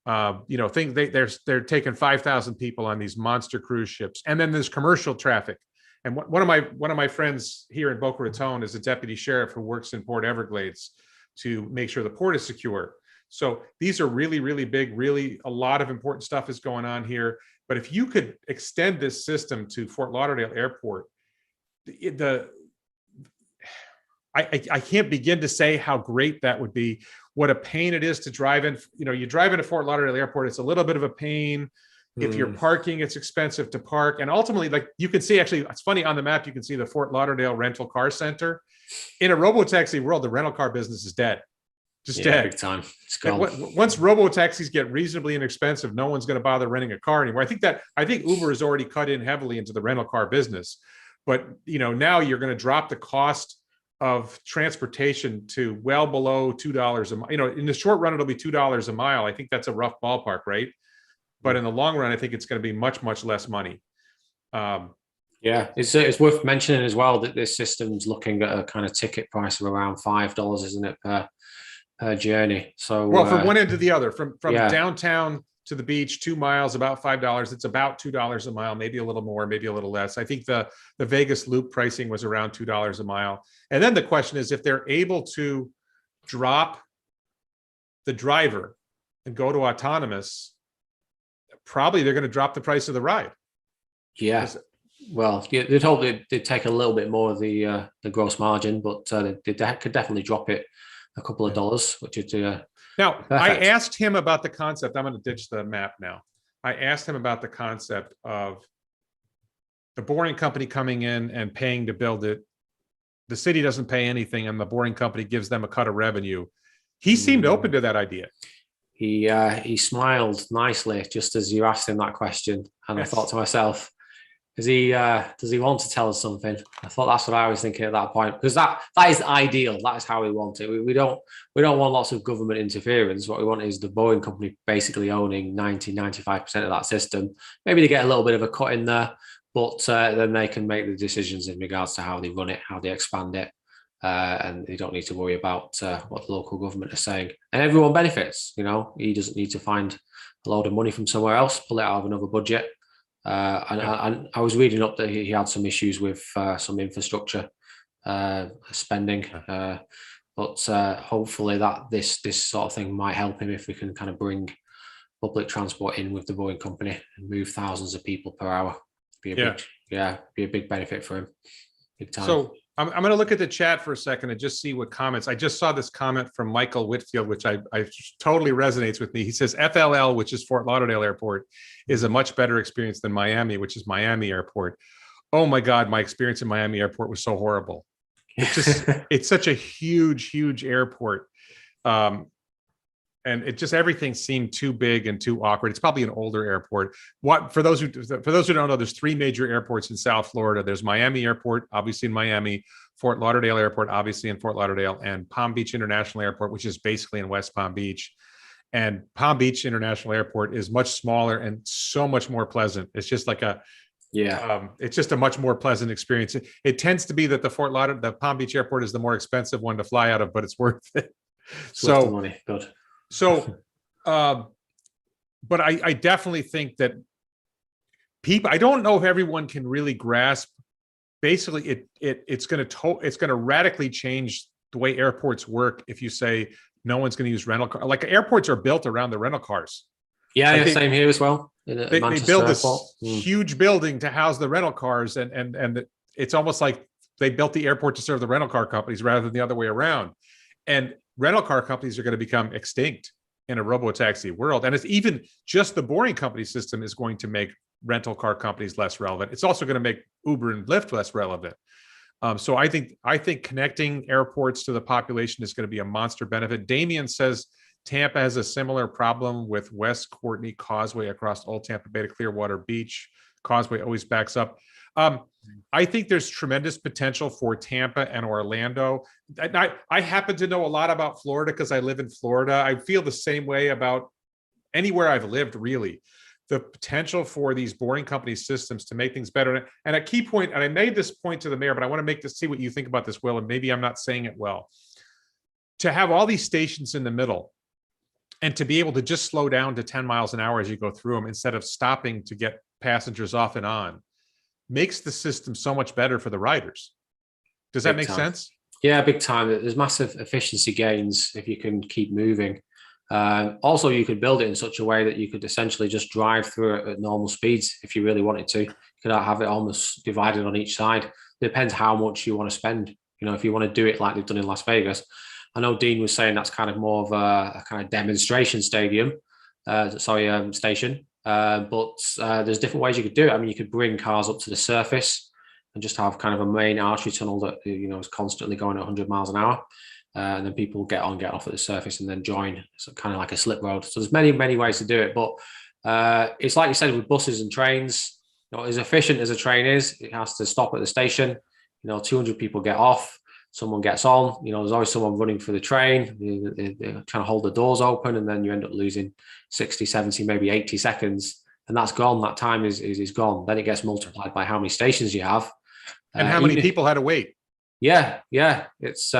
Think they're taking 5,000 people on these monster cruise ships, and then there's commercial traffic. And one of my friends here in Boca Raton is a deputy sheriff who works in Port Everglades to make sure the port is secure. So these are really, really big. Really, a lot of important stuff is going on here. But if you could extend this system to Fort Lauderdale Airport, I can't begin to say how great that would be. What a pain it is to drive in. You drive into Fort Lauderdale Airport, it's a little bit of a pain. If you're parking, it's expensive to park. And ultimately, like you can see, actually, it's funny on the map, you can see the Fort Lauderdale Rental Car Center. In a robotaxi world, the rental car business is dead. Just dead. Big time. It's gone. Once robo-taxis get reasonably inexpensive, no one's going to bother renting a car anymore. I think Uber has already cut in heavily into the rental car business. But now you're going to drop the cost of transportation to well below $2 a mile. In the short run, it'll be $2 a mile. I think that's a rough ballpark, right? But in the long run, I think it's going to be much, much less money. It's worth mentioning as well that this system's looking at a kind of ticket price of around $5, isn't it, per journey? So from one end to the other, from downtown to the beach, 2 miles, about $5. It's about $2 a mile, maybe a little more, maybe a little less. I think the Vegas Loop pricing was around $2 a mile. And then the question is, if they're able to drop the driver and go to autonomous, probably they're going to drop the price of the ride. Yeah. Well, they'd hope they'd take a little bit more of the gross margin, but they could definitely drop it a couple of dollars, which is now. Perfect. I asked him about the concept. I'm going to ditch the map now. I asked him about the concept of the Boring Company coming in and paying to build it. The city doesn't pay anything, and the Boring Company gives them a cut of revenue. He seemed open to that idea. He smiled nicely just as you asked him that question, and I thought to myself, does he want to tell us something? I thought that's what I was thinking at that point, because that is ideal. That is how we want it. We don't want lots of government interference. What we want is the Boeing Company basically owning 95% of that system. Maybe they get a little bit of a cut in there, but then they can make the decisions in regards to how they run it, how they expand it, and they don't need to worry about what the local government is saying. And everyone benefits. He doesn't need to find a load of money from somewhere else, pull it out of another budget. And I was reading up that he had some issues with some infrastructure spending, but hopefully that this sort of thing might help him if we can kind of bring public transport in with the Boeing Company and move thousands of people per hour. Be a big benefit for him. Big time. So I'm going to look at the chat for a second and just see what comments. I just saw this comment from Michael Whitfield, which I totally resonates with me. He says FLL, which is Fort Lauderdale Airport, is a much better experience than Miami, which is Miami Airport. Oh my God, my experience in Miami Airport was so horrible. It's such a huge, huge airport. And everything seemed too big and too awkward. It's probably an older airport. For those who don't know, there's 3 major airports in South Florida. There's Miami Airport, obviously in Miami, Fort Lauderdale Airport, obviously in Fort Lauderdale, and Palm Beach International Airport, which is basically in West Palm Beach. And Palm Beach International Airport is much smaller and so much more pleasant. It's just like it's just a much more pleasant experience. It tends to be that the Palm Beach Airport is the more expensive one to fly out of, but it's worth it. It's worth the money. Good. So, but I definitely think that I don't know if everyone can really grasp. Basically, it's going to radically change the way airports work if you say no one's going to use rental car. Like airports are built around the rental cars. Yeah, same here as well. They build this huge building to house the rental cars, and it's almost like they built the airport to serve the rental car companies rather than the other way around. And rental car companies are going to become extinct in a robo-taxi world. And it's even just the Boring Company system is going to make rental car companies less relevant. It's also going to make Uber and Lyft less relevant. So I think connecting airports to the population is going to be a monster benefit. Damien says Tampa has a similar problem with West Courtney Causeway across Old Tampa Bay to Clearwater Beach. Causeway always backs up. I think there's tremendous potential for Tampa and Orlando. I happen to know a lot about Florida because I live in Florida. I feel the same way about anywhere I've lived, really. The potential for these boring company systems to make things better. And a key point, and I made this point to the mayor, but I want to make this, see what you think about this, Will, and maybe I'm not saying it well. To have all these stations in the middle and to be able to just slow down to 10 miles an hour as you go through them instead of stopping to get passengers off and on makes the system so much better for the riders. Does that make sense? Yeah, big time. There's massive efficiency gains if you can keep moving. Also, you could build it in such a way that you could essentially just drive through it at normal speeds if you really wanted to. You could have it almost divided on each side. It depends how much you want to spend. You know, if you want to do it like they've done in Las Vegas. I know Dean was saying that's kind of more of a kind of demonstration station. But there's different ways you could do it. I mean, you could bring cars up to the surface and just have kind of a main artery tunnel that, you know, is constantly going at 100 miles an hour. And then people get on, get off at the surface and then join. So kind of like a slip road. So there's many, many ways to do it. But it's like you said with buses and trains, you know, as efficient as a train is, it has to stop at the station. You know, 200 people get off, someone gets on, you know, there's always someone running for the train. They're trying to hold the doors open and then you end up losing 60, 70, maybe 80 seconds. And that's gone. That time is gone. Then it gets multiplied by how many stations you have. And how many people had to wait. Yeah. It's...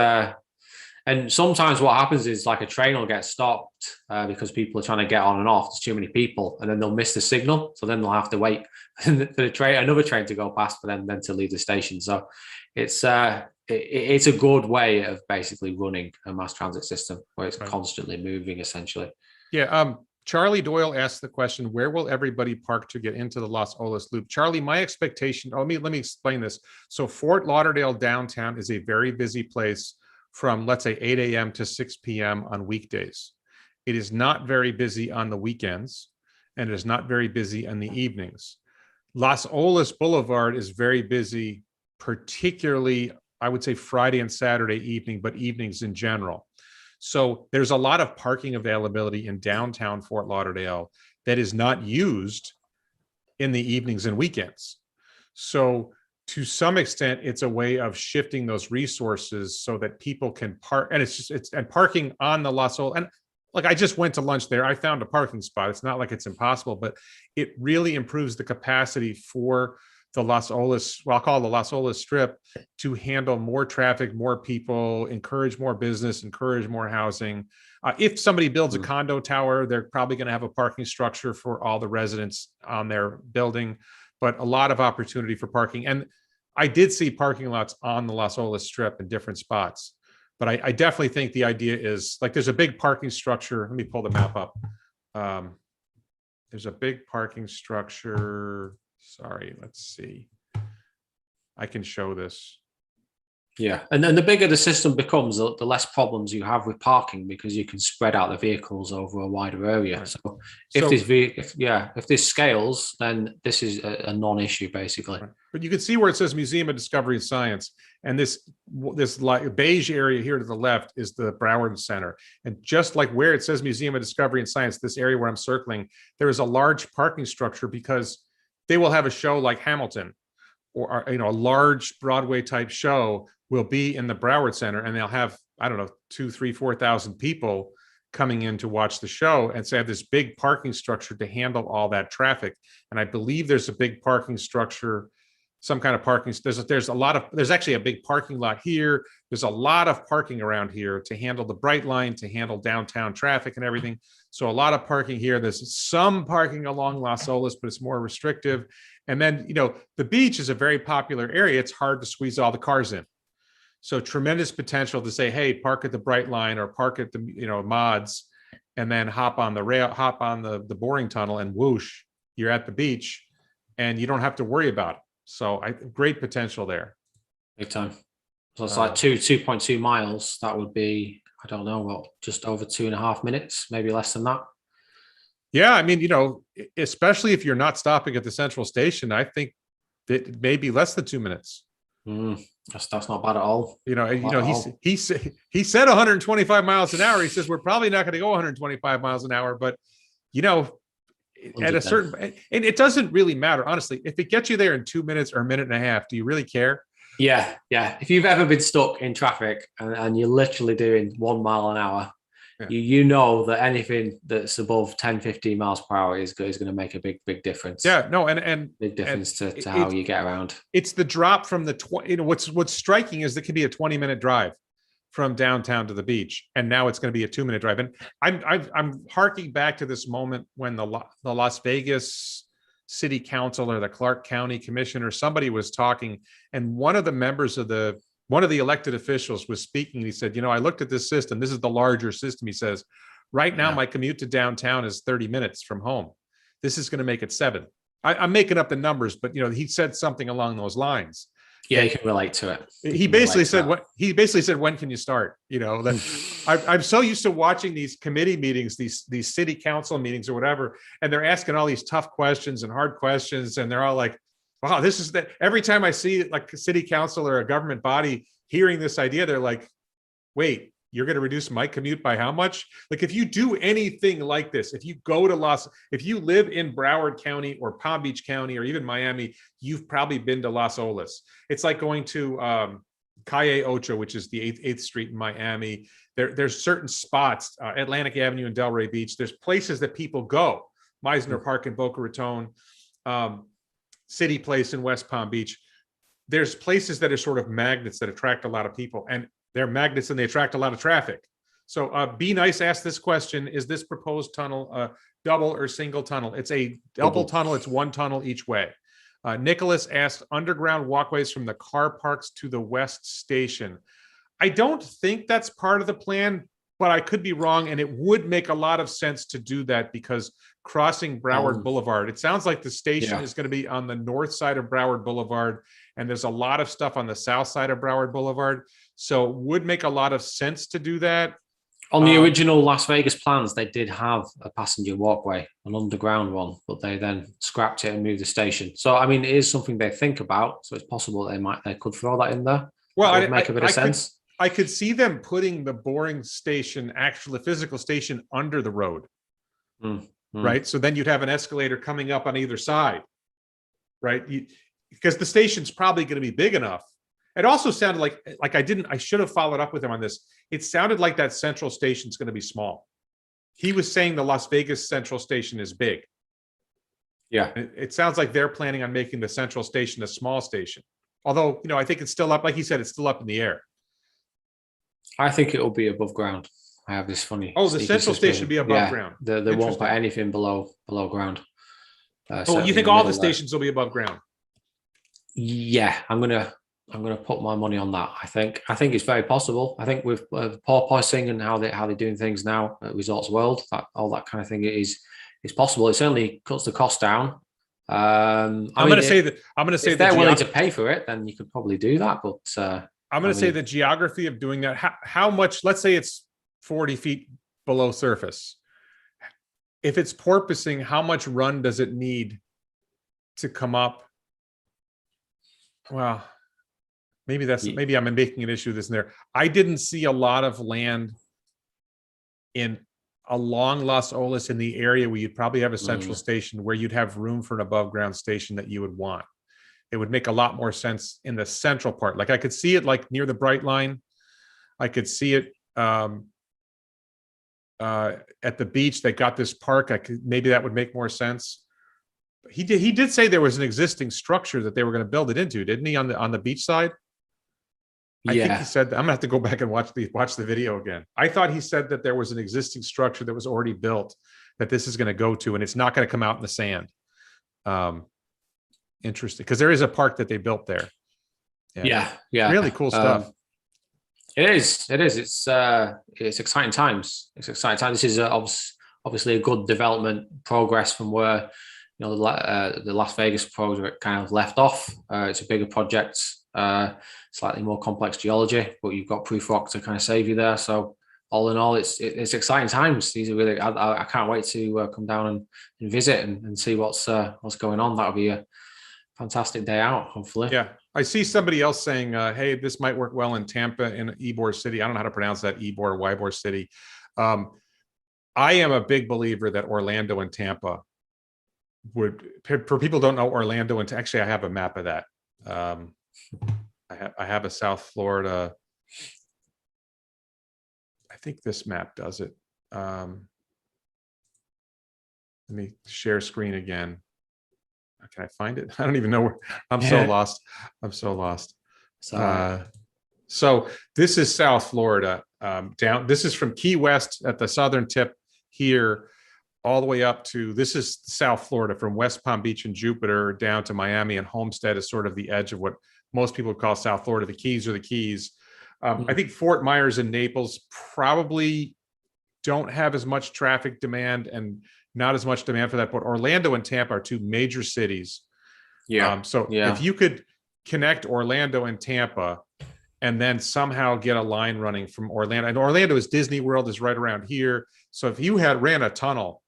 And sometimes what happens is like a train will get stopped because people are trying to get on and off. There's too many people, and then they'll miss the signal. So then they'll have to wait for another train to go past, for them then to leave the station. So it's a good way of basically running a mass transit system where it's constantly moving, essentially. Yeah. Charlie Doyle asked the question, where will everybody park to get into the Las Olas Loop? Charlie, my expectation, let me explain this. So Fort Lauderdale downtown is a very busy place from, let's say, 8 a.m. to 6 p.m. on weekdays. It is not very busy on the weekends, and it is not very busy in the evenings. Las Olas Boulevard is very busy, particularly, I would say, Friday and Saturday evening, but evenings in general. So there's a lot of parking availability in downtown Fort Lauderdale that is not used in the evenings and weekends. So to some extent, it's a way of shifting those resources so that people can park, and it's parking on the Las Olas. And like, I just went to lunch there. I found a parking spot. It's not like it's impossible, but it really improves the capacity for the Las Olas, well, I'll call it the Las Olas Strip, to handle more traffic, more people, encourage more business, encourage more housing. If somebody builds a condo tower, they're probably going to have a parking structure for all the residents on their building, but a lot of opportunity for parking. And I did see parking lots on the Las Olas Strip in different spots, but I definitely think the idea is, like, there's a big parking structure. Let me pull the map up. There's a big parking structure. Sorry, let's see. I can show this. Yeah, and then the bigger the system becomes, the less problems you have with parking, because you can spread out the vehicles over a wider area. Right. So if this scales, then this is a non-issue, basically. Right. But you can see where it says Museum of Discovery and Science, and this like beige area here to the left is the Broward Center. And just like where it says Museum of Discovery and Science, this area where I'm circling, there is a large parking structure because they will have a show like Hamilton, or, you know, a large Broadway type show will be in the Broward Center, and they'll have, I don't know, 2,000, 3,000, 4,000 people coming in to watch the show, and so have this big parking structure to handle all that traffic. And I believe there's a big parking structure, some kind of parking. There's actually a big parking lot here. There's a lot of parking around here to handle the Bright Line, to handle downtown traffic and everything. So a lot of parking here. There's some parking along Las Olas, but it's more restrictive. And then, you know, the beach is a very popular area. It's hard to squeeze all the cars in. So tremendous potential to say, hey, park at the Bright Line or park at the, you know, Mods, and then hop on the rail, hop on the boring tunnel, and whoosh, you're at the beach, and you don't have to worry about it. So great potential there. Big time. So it's like 2.2 miles. That would be, I don't know, what, just over 2.5 minutes, maybe less than that. Yeah, I mean, you know, especially if you're not stopping at the central station, I think that it may be less than 2 minutes. That's not bad at all. He said 125 miles an hour. He says we're probably not going to go 125 miles an hour, but at a certain, and it doesn't really matter, honestly. If it gets you there in 2 minutes or a minute and a half, do you really care? Yeah. If you've ever been stuck in traffic and you're literally doing 1 mile an hour, you know that anything that's above 10, 15 miles per hour is going to make a big difference. Yeah, no, and big difference to how you get around. It's the drop from the what's striking is it can be a 20-minute drive from downtown to the beach, and now it's going to be a 2-minute drive. And I'm harking back to this moment when the Las Vegas City Council or the Clark County Commissioner, somebody was talking, and one of the members of one of the elected officials was speaking. He said, I looked at this system. This is the larger system. He says, right now, my commute to downtown is 30 minutes from home. This is going to make it 7. I'm making up the numbers, but he said something along those lines. Yeah, you can relate to it. He basically said, when can you start? I'm so used to watching these committee meetings, these city council meetings or whatever, and they're asking all these tough questions and hard questions, and they're all like, wow, this is that. Every time I see like a city council or a government body hearing this idea, they're like, wait, you're going to reduce my commute by how much? Like, if you do anything like this, if you live in Broward County or Palm Beach County or even Miami, you've probably been to Las Olas. It's like going to Calle Ocho, which is the 8th Street in Miami. There's certain spots, Atlantic Avenue and Delray Beach. There's places that people go. Meisner Park in Boca Raton, City Place in West Palm Beach. There's places that are sort of magnets that attract a lot of people, and they're magnets and they attract a lot of traffic. So Be Nice asked this question: is this proposed tunnel a double or single tunnel? It's a double tunnel. It's 1 tunnel each way. Nicholas asked underground walkways from the car parks to the West Station. I don't think that's part of the plan, but I could be wrong, and it would make a lot of sense to do that because crossing Broward Boulevard, it sounds like the station is going to be on the north side of Broward Boulevard, and there's a lot of stuff on the south side of Broward Boulevard. So it would make a lot of sense to do that. On the original Las Vegas plans, they did have a passenger walkway, an underground one, but they then scrapped it and moved the station. So, I mean, it is something they think about. So it's possible they could throw that in there. Well, it would make a bit of sense. I could see them putting the boring station, actually the physical station, under the road. Right? So then you'd have an escalator coming up on either side, right? Because the station's probably going to be big enough. It also sounded like I should have followed up with him on this. It sounded like that central station is going to be small. He was saying the Las Vegas Central Station is big. Yeah. It sounds like they're planning on making the Central Station a small station. Although, I think it's still up, like he said, it's still up in the air. I think it will be above ground. I have this funny. Oh, the Central Station will be above ground. They won't put anything below ground. You think all the stations will be above ground? Yeah, I'm gonna put my money on that. I think it's very possible. I think with porpoising and how they're doing things now at Resorts World, all that kind of thing is possible. It certainly cuts the cost down. I'm going to say that if they're willing to pay for it, then you could probably do that. But I'm going to say the geography of doing that. How much? Let's say it's 40 feet below surface. If it's porpoising, how much run does it need to come up? Well, maybe I'm making an issue of this and there. I didn't see a lot of land along Las Olas in the area where you'd probably have a central station where you'd have room for an above ground station that you would want. It would make a lot more sense in the central part. Like I could see it like near the Bright Line. I could see it at the beach. They got this park. Maybe that would make more sense. He did say there was an existing structure that they were going to build it into, didn't he? On the beach side. I think he said that. I'm gonna have to go back and watch the video again. I thought he said that there was an existing structure that was already built that this is going to go to, and it's not going to come out in the sand. Interesting, because there is a park that they built there. Yeah. Really cool stuff. It is. It's exciting times. This is obviously a good development progress from where the Las Vegas project kind of left off. It's a bigger project. Slightly more complex geology, but you've got proof rock to kind of save you there. So all in all, it's exciting times. These are really. I can't wait to come down and visit and see what's going on. That'll be a fantastic day out, hopefully. Yeah, I see somebody else saying, hey, this might work well in Tampa in Ybor City. I don't know how to pronounce that, Ybor, Ybor City. I am a big believer that Orlando and Tampa would, for people who don't know Orlando, and actually I have a map of that. I have a South Florida. I think this map does it. Let me share screen again. Can I find it? I don't even know where. I'm so lost. I'm so lost. So this is South Florida. Down. This is from Key West at the southern tip here, all the way up to, this is South Florida, from West Palm Beach and Jupiter down to Miami, and Homestead is sort of the edge of what most people would call South Florida. The Keys are the Keys. I think Fort Myers and Naples probably don't have as much traffic demand and not as much demand for that, but Orlando and Tampa are two major cities. If you could connect Orlando and Tampa and then somehow get a line running from Orlando, and Orlando is Disney World is right around here. So if you ran a tunnel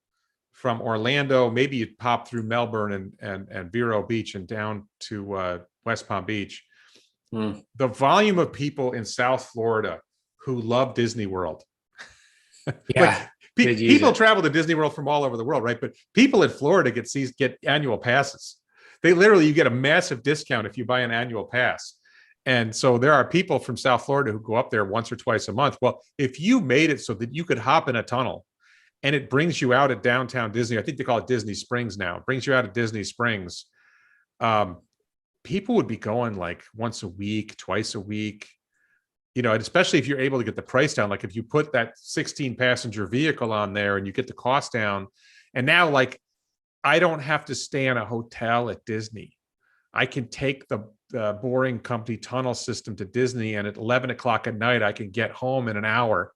from Orlando, maybe you'd pop through Melbourne and Vero Beach and down to West Palm Beach. The volume of people in South Florida who love Disney World. People travel to Disney World from all over the world, right? But people in Florida get annual passes. You get a massive discount if you buy an annual pass. And so there are people from South Florida who go up there once or twice a month. Well, if you made it so that you could hop in a tunnel and it brings you out at downtown Disney, I think they call it Disney Springs now, it brings you out at Disney Springs. People would be going like once a week, twice a week, and especially if you're able to get the price down. Like if you put that 16 passenger vehicle on there and you get the cost down, and now like I don't have to stay in a hotel at Disney. I can take the Boring Company tunnel system to Disney, and at 11 o'clock at night, I can get home in an hour.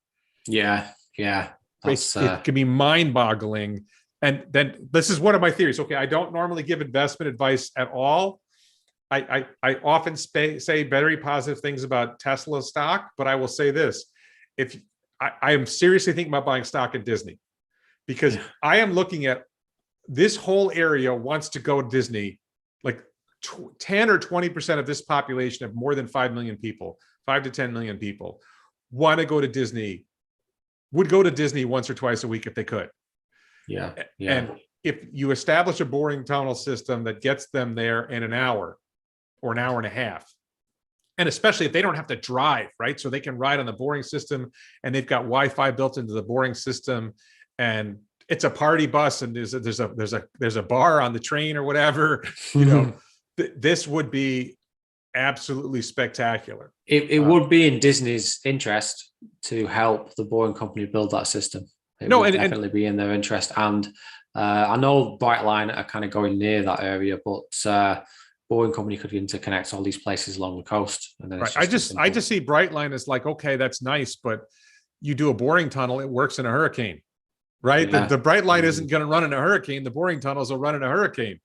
Yeah. It can be mind-boggling. And then this is one of my theories. Okay, I don't normally give investment advice at all. I often say very positive things about Tesla stock, but I will say this: if I am seriously thinking about buying stock in Disney, because I am looking at this whole area wants to go to Disney, like 10 or 20% of this population of more than 5 million people, 5 to 10 million people want to go to Disney, would go to Disney once or twice a week if they could. Yeah. And if you establish a boring tunnel system that gets them there in an hour or an hour and a half, and especially if they don't have to drive, right? So they can ride on the boring system, and they've got Wi-Fi built into the boring system, and it's a party bus, and there's a bar on the train or whatever, this would be absolutely spectacular. It would be in Disney's interest to help the Boring Company build that system. It would definitely be in their interest. And I know Brightline are kind of going near that area, but Boring Company could interconnect all these places along the coast. And then I just see Brightline as like, okay, that's nice, but you do a boring tunnel, it works in a hurricane, right? Yeah. The Brightline isn't going to run in a hurricane. The boring tunnels will run in a hurricane.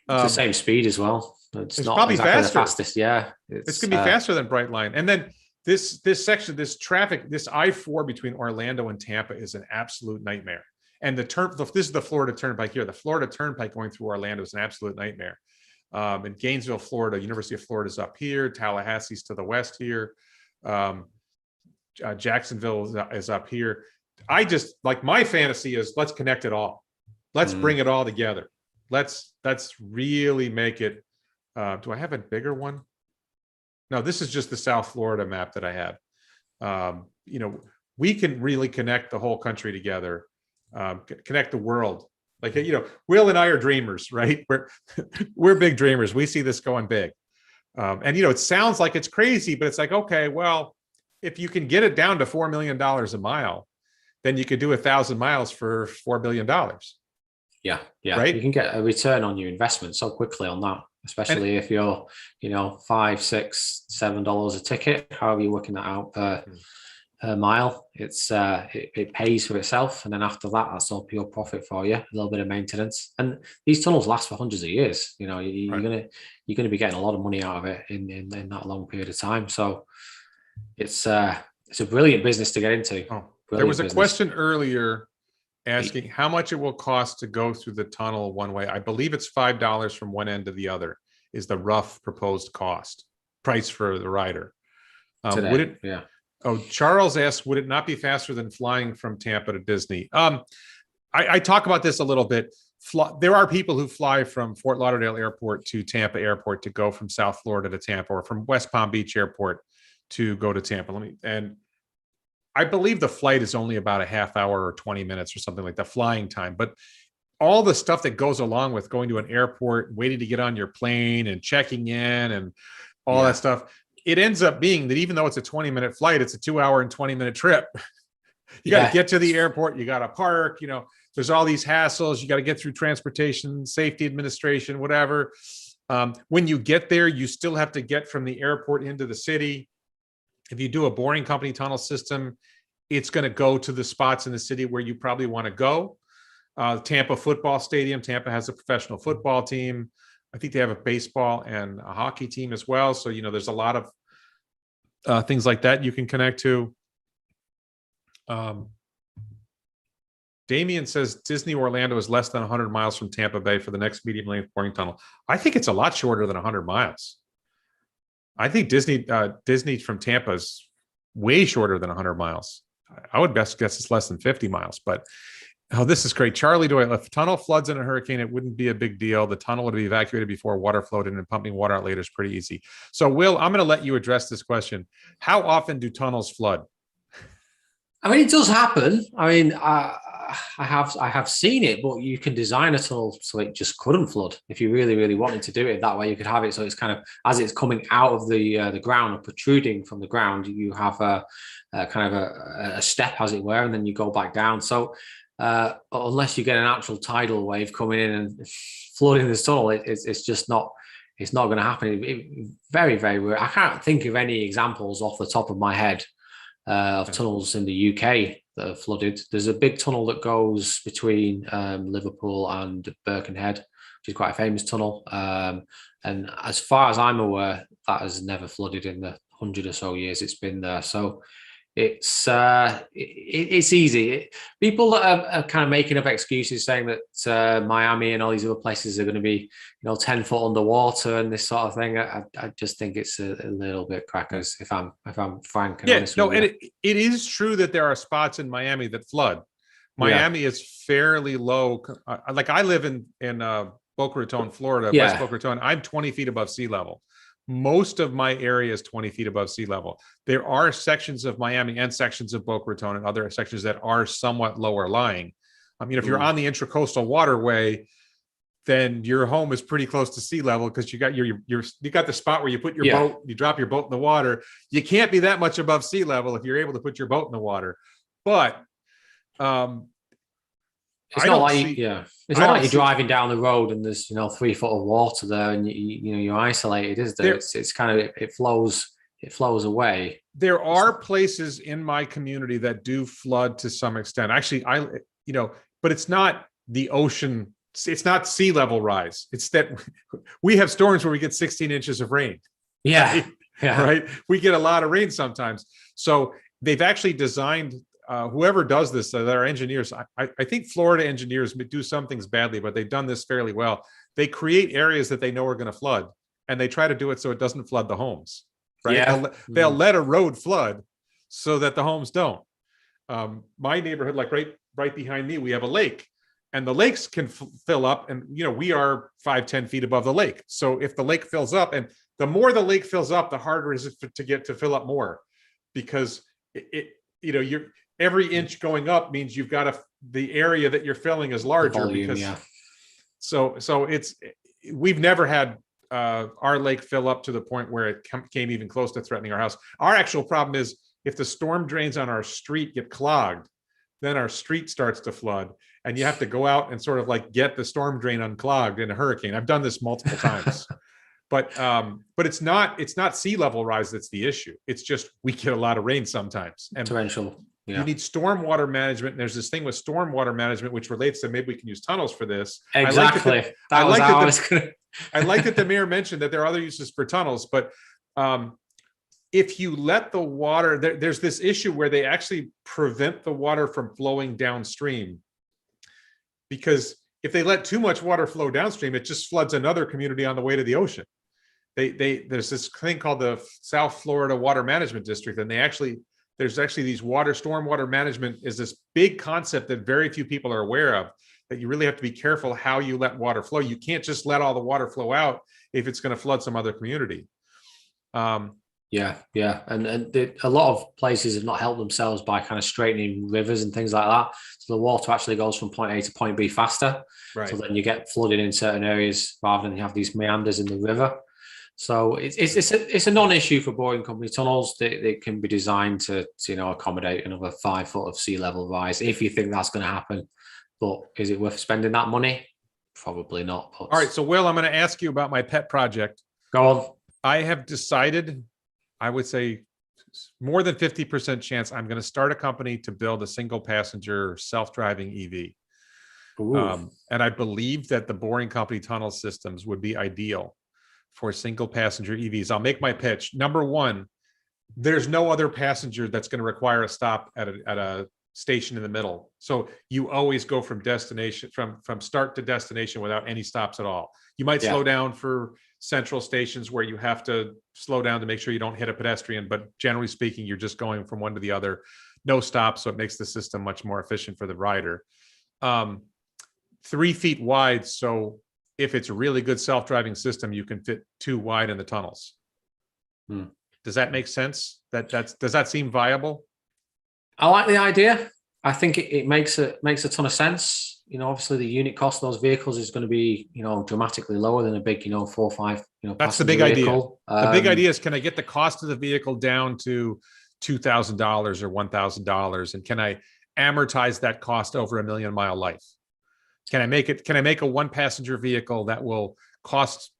It's the same speed as well. It's not probably exactly faster. The fastest. Yeah, it's going to be faster than Brightline. And then this section, this traffic, this I-4 between Orlando and Tampa is an absolute nightmare. And this is the Florida Turnpike here. The Florida Turnpike going through Orlando is an absolute nightmare. In Gainesville, Florida, University of Florida is up here. Tallahassee's to the west here. Jacksonville is up here. I just like, my fantasy is let's connect it all. Let's bring it all together. Let's really make it. Do I have a bigger one? No, this is just the South Florida map that I have. We can really connect the whole country together, connect the world. Like, Will and I are dreamers, right? We're big dreamers. We see this going big. And it sounds like it's crazy, but it's like, okay, well, if you can get it down to $4 million a mile, then you could do 1,000 miles for $4 billion. Yeah. Right? You can get a return on your investment so quickly on that, especially if you're, $5, $6, $7 a ticket, however you're working that out per mile. It pays for itself, and then after that, that's all pure profit for you. A little bit of maintenance, and these tunnels last for hundreds of years. You're gonna be getting a lot of money out of it in that long period of time. So it's a brilliant business to get into. There was a question earlier asking how much it will cost to go through the tunnel one way. I believe it's $5 from one end to the other. is the rough proposed price for the rider. Today. Would it? Yeah. Oh, Charles asks, would it not be faster than flying from Tampa to Disney? I talk about this a little bit. There are people who fly from Fort Lauderdale Airport to Tampa Airport to go from South Florida to Tampa, or from West Palm Beach Airport to go to Tampa. And I believe the flight is only about a half hour or 20 minutes or something like the flying time. But all the stuff that goes along with going to an airport, waiting to get on your plane and checking in and all that stuff, it ends up being that even though it's a 20-minute flight, it's a 2-hour and 20-minute trip. You got to get to the airport. You got to park, there's all these hassles. You got to get through transportation, safety administration, whatever. When you get there, you still have to get from the airport into the city. If you do a boring company tunnel system, it's going to go to the spots in the city where you probably want to go. Tampa football stadium. Tampa has a professional football team. I think they have a baseball and a hockey team as well. So, there's a lot of things like that you can connect to. Damien says Disney Orlando is less than 100 miles from Tampa Bay for the next medium length boring tunnel. I think it's a lot shorter than 100 miles. I think Disney from Tampa is way shorter than 100 miles. I would best guess it's less than 50 miles, but this is great. Charlie Doyle, if a tunnel floods in a hurricane, it wouldn't be a big deal. The tunnel would be evacuated before water flowed in, and pumping water out later is pretty easy. So Will, I'm going to let you address this question. How often do tunnels flood? I mean, it does happen. I mean, I have seen it, but you can design a tunnel so it just couldn't flood. If you really, really wanted to do it that way, you could have it so it's kind of, as it's coming out of the ground or protruding from the ground, you have a kind of a step, as it were, and then you go back down. So unless you get an actual tidal wave coming in and flooding this tunnel, it's just not. It's not going to happen. Very, very rare. I can't think of any examples off the top of my head of tunnels in the UK that have flooded. There's a big tunnel that goes between Liverpool and Birkenhead, which is quite a famous tunnel. And as far as I'm aware, that has never flooded in the 100 or so years it's been there. So it's easy. People that are kind of making up excuses saying that Miami and all these other places are going to be 10 foot underwater and this sort of thing, I just think it's a little bit crackers, if I'm frank and honest with you. And it is true that there are spots in Miami that flood. Miami is fairly low. Like I live in Boca Raton, Florida, West Boca Raton. I'm 20 feet above sea level. Most of my area is 20 feet above sea level. There are sections of Miami and sections of Boca Raton and other sections that are somewhat lower lying. If you're on the Intracoastal Waterway, then your home is pretty close to sea level because you got the spot where you put your boat, you drop your boat in the water. You can't be that much above sea level if you're able to put your boat in the water. But it's not like you're driving down the road and there's 3 foot of water there and you're isolated, is there? It's kind of it flows away. There are places in my community that do flood to some extent. Actually, but it's not the ocean. It's not sea level rise. It's that we have storms where we get 16 inches of rain. Yeah. Right. We get a lot of rain sometimes. So they've actually designed. Whoever does this, they're engineers. I think Florida engineers do some things badly, but they've done this fairly well. They create areas that they know are going to flood, and they try to do it so it doesn't flood the homes. Right? Yeah. They'll let a road flood so that the homes don't. My neighborhood, like right behind me, we have a lake, and the lakes can fill up, and we are 5-10 feet above the lake. So if the lake fills up, and the more the lake fills up, the harder is it to get to fill up more, because you're every inch going up means you've got the area that you're filling is larger. So we've never had our lake fill up to the point where it came even close to threatening our house. Our actual problem is if the storm drains on our street get clogged, then our street starts to flood, and you have to go out and sort of like get the storm drain unclogged in a hurricane. I've done this multiple times. But it's not sea level rise that's the issue. It's just we get a lot of rain sometimes. And torrential. Yeah. You need stormwater management. And there's this thing with stormwater management, which relates to maybe we can use tunnels for this. Exactly. I like that the mayor mentioned that there are other uses for tunnels, but if you let the water, there's this issue where they actually prevent the water from flowing downstream, because if they let too much water flow downstream, it just floods another community on the way to the ocean. there's this thing called the South Florida Water Management District, and there's actually these stormwater management is this big concept that very few people are aware of, that you really have to be careful how you let water flow. You can't just let all the water flow out if it's going to flood some other community. Yeah, and a lot of places have not helped themselves by kind of straightening rivers and things like that. So the water actually goes from point A to point B faster. Right. So then you get flooding in certain areas rather than you have these meanders in the river. So it's a non-issue for boring company tunnels. They can be designed to accommodate another 5 foot of sea level rise if you think that's going to happen. But is it worth spending that money? Probably not. All right, so Will, I'm going to ask you about my pet project. Go on. I have decided, I would say more than 50% chance I'm going to start a company to build a single passenger self-driving EV. And I believe that the Boring Company tunnel systems would be ideal for single passenger EVs. I'll make my pitch. Number one, there's no other passenger that's going to require a stop at a station in the middle. So you always go from start to destination without any stops at all. You might slow down for central stations where you have to slow down to make sure you don't hit a pedestrian, but generally speaking, you're just going from one to the other, no stops. So it makes the system much more efficient for the rider. 3 feet wide. So if it's a really good self-driving system, you can fit 2 wide in the tunnels. Does that make sense? Does that seem viable? I like the idea. I think it makes a ton of sense. Obviously the unit cost of those vehicles is going to be, dramatically lower than a big, 4 or 5, that's the big vehicle. Idea. The big idea is, can I get the cost of the vehicle down to $2,000 or $1,000? And can I amortize that cost over a 1,000,000-mile life? Can I make a 1 passenger vehicle that will cost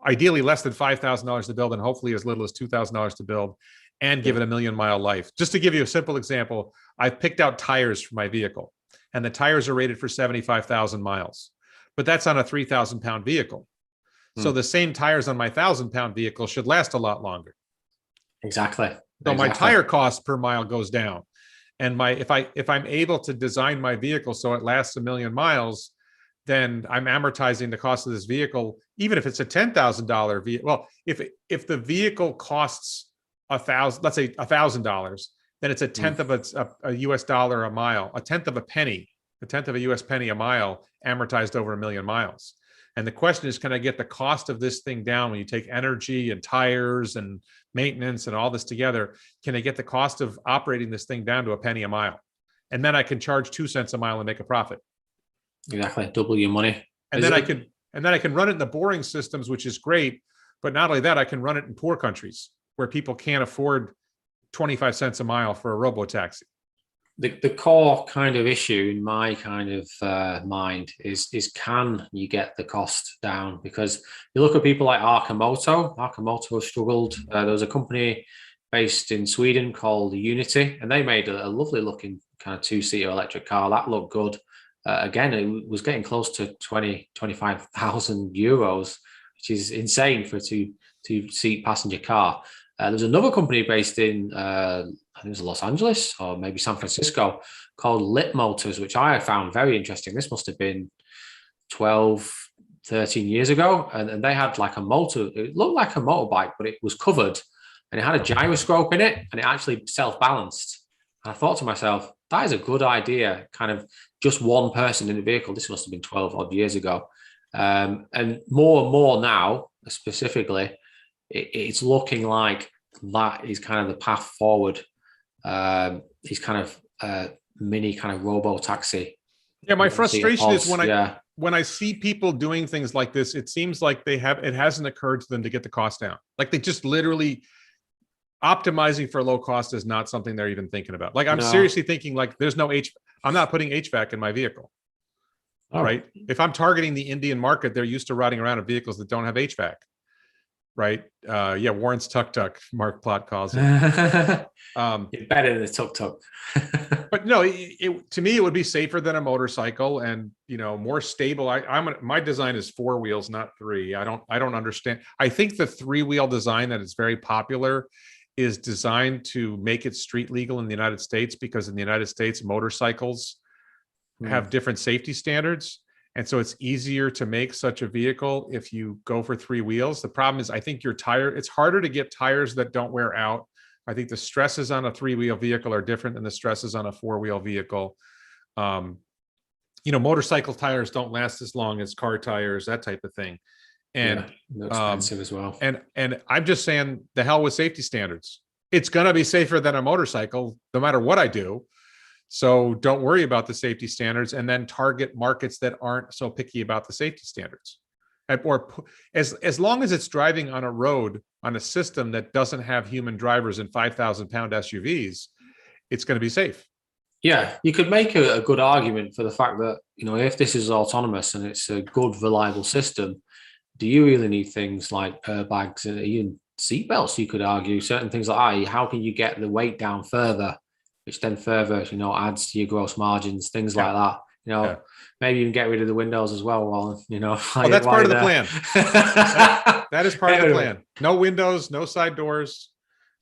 ideally less than $5,000 to build and hopefully as little as $2,000 to build, and give it a 1,000,000-mile life? Just to give you a simple example, I've picked out tires for my vehicle, and the tires are rated for 75,000 miles, but that's on a 3,000-pound vehicle. So the same tires on my 1,000-pound vehicle should last a lot longer. Exactly. So my tire cost per mile goes down. And if I'm able to design my vehicle so it lasts 1,000,000 miles, then I'm amortizing the cost of this vehicle, even if it's a $10,000 vehicle. Well, if the vehicle costs let's say $1,000, then it's a tenth of a US dollar a mile, a tenth of a US penny a mile, amortized over 1,000,000 miles. And the question is, can I get the cost of this thing down when you take energy and tires and maintenance and all this together? Can I get the cost of operating this thing down to a penny a mile? And then I can charge 2 cents a mile and make a profit. Exactly. Double your money. And then I can run it in the boring systems, which is great. But not only that, I can run it in poor countries where people can't afford 25 cents a mile for a robo-taxi. The core kind of issue in my kind of mind is can you get the cost down? Because you look at people like Arcimoto have struggled. There was a company based in Sweden called Unity, and they made a lovely looking kind of 2-seater electric car that looked good. Again, it was getting close to 25,000 euros, which is insane for a two-seat passenger car. There's another company based in, I think it was Los Angeles or maybe San Francisco, called Lit Motors, which I found very interesting. This must have been 12, 13 years ago. And they had like a motor, it looked like a motorbike, but it was covered and it had a gyroscope in it and it actually self-balanced. And I thought to myself, that is a good idea, kind of just one person in the vehicle. This must have been 12 odd years ago. And more now, specifically, it's looking like that is kind of the path forward. These kind of mini kind of robo taxi. Yeah, my frustration is when I see people doing things like this, it seems like it hasn't occurred to them to get the cost down. Like they just literally optimizing for low cost is not something they're even thinking about. Like I'm seriously thinking like I'm not putting HVAC in my vehicle. Oh. Right. If I'm targeting the Indian market, they're used to riding around in vehicles that don't have HVAC. Right. Warren's tuk-tuk, Mark Plott calls it. You're better than a tuk-tuk. But no, to me, it would be safer than a motorcycle and, more stable. My design is 4 wheels, not 3. I don't understand. I think the 3-wheel design that is very popular is designed to make it street legal in the United States, because in the United States, motorcycles have different safety standards. And so it's easier to make such a vehicle if you go for 3 wheels. The problem is I think your tire, it's harder to get tires that don't wear out. I think the stresses on a 3-wheel vehicle are different than the stresses on a 4-wheel vehicle. Motorcycle tires don't last as long as car tires, that type of thing. And they're expensive as well. And I'm just saying, the hell with safety standards. It's going to be safer than a motorcycle, no matter what I do. So don't worry about the safety standards, and then target markets that aren't so picky about the safety standards. Or as long as it's driving on a road on a system that doesn't have human drivers and 5,000-pound SUVs, it's going to be safe. Yeah, you could make a good argument for the fact that, if this is autonomous and it's a good, reliable system, do you really need things like airbags and even seatbelts? You could argue certain things like, how can you get the weight down further, which then further, adds to your gross margins, things like that. Maybe even get rid of the windows as well. Well, that's part of the plan. that is part of the plan. No windows, no side doors.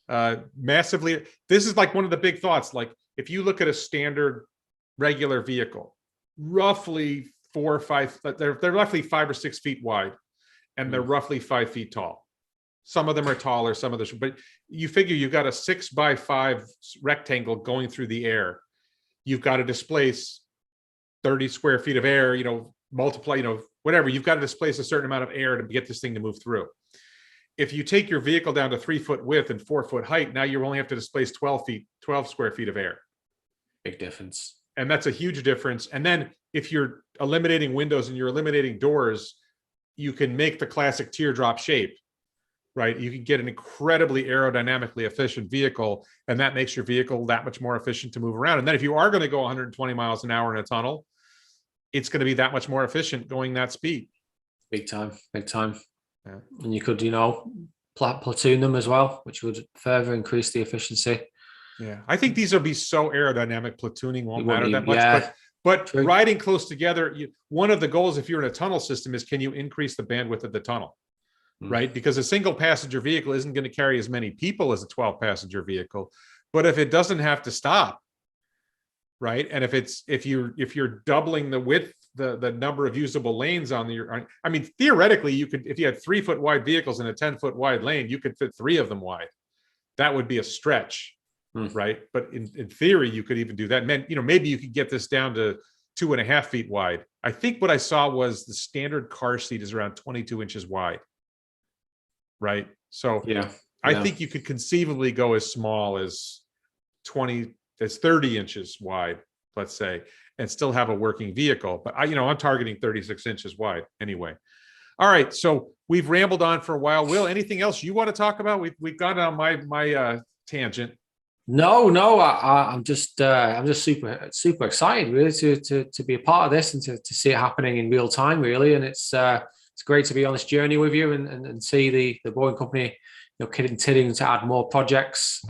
Massively. This is like one of the big thoughts. Like if you look at a standard regular vehicle, roughly 4 or 5, they're roughly 5 or 6 feet wide, and they're roughly 5 feet tall. Some of them are taller, some of them, but you figure you've got a 6x5 rectangle going through the air. You've got to displace 30 square feet of air, multiply, whatever. You've got to displace a certain amount of air to get this thing to move through. If you take your vehicle down to 3 foot width and 4 foot height, now you only have to displace 12 square feet of air. Big difference. And that's a huge difference. And then if you're eliminating windows and you're eliminating doors, you can make the classic teardrop shape, right? You can get an incredibly aerodynamically efficient vehicle, and that makes your vehicle that much more efficient to move around. And then if you are going to go 120 miles an hour in a tunnel, it's going to be that much more efficient going that speed. Big time. Yeah. And you could, platoon them as well, which would further increase the efficiency. Yeah, I think these will be so aerodynamic, platooning won't matter that much. Yeah. But riding close together, one of the goals, if you're in a tunnel system, is can you increase the bandwidth of the tunnel, right? Because a single passenger vehicle isn't going to carry as many people as a 12-passenger vehicle. But if it doesn't have to stop, right? And if you're doubling the width, the number of usable lanes theoretically, you could, if you had 3 foot wide vehicles in a 10 foot wide lane, you could fit 3 of them wide. That would be a stretch. Right. But in theory, you could even do that. Maybe you could get this down to 2.5 feet wide. I think what I saw was the standard car seat is around 22 inches wide. Right. So I think you could conceivably go as small as 30 inches wide, let's say, and still have a working vehicle. But I'm targeting 36 inches wide anyway. All right. So we've rambled on for a while. Will, anything else you want to talk about? We've gone on my tangent. No, I'm just super excited really to be a part of this and to see it happening in real time really, and it's great to be on this journey with you and see the Boring Company continuing to add more projects,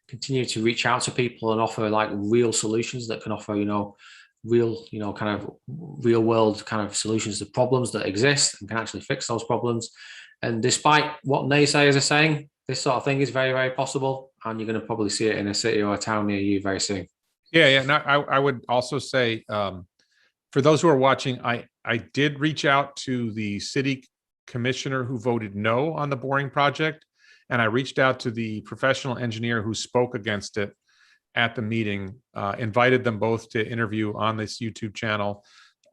continue to reach out to people and offer like real solutions that can offer real kind of real world kind of solutions to problems that exist and can actually fix those problems. And despite what naysayers are saying, this sort of thing is very, very possible, and you're going to probably see it in a city or a town near you very soon. Yeah. No, I would also say, for those who are watching, I did reach out to the city commissioner who voted no on the Boring project, and I reached out to the professional engineer who spoke against it at the meeting, invited them both to interview on this YouTube channel.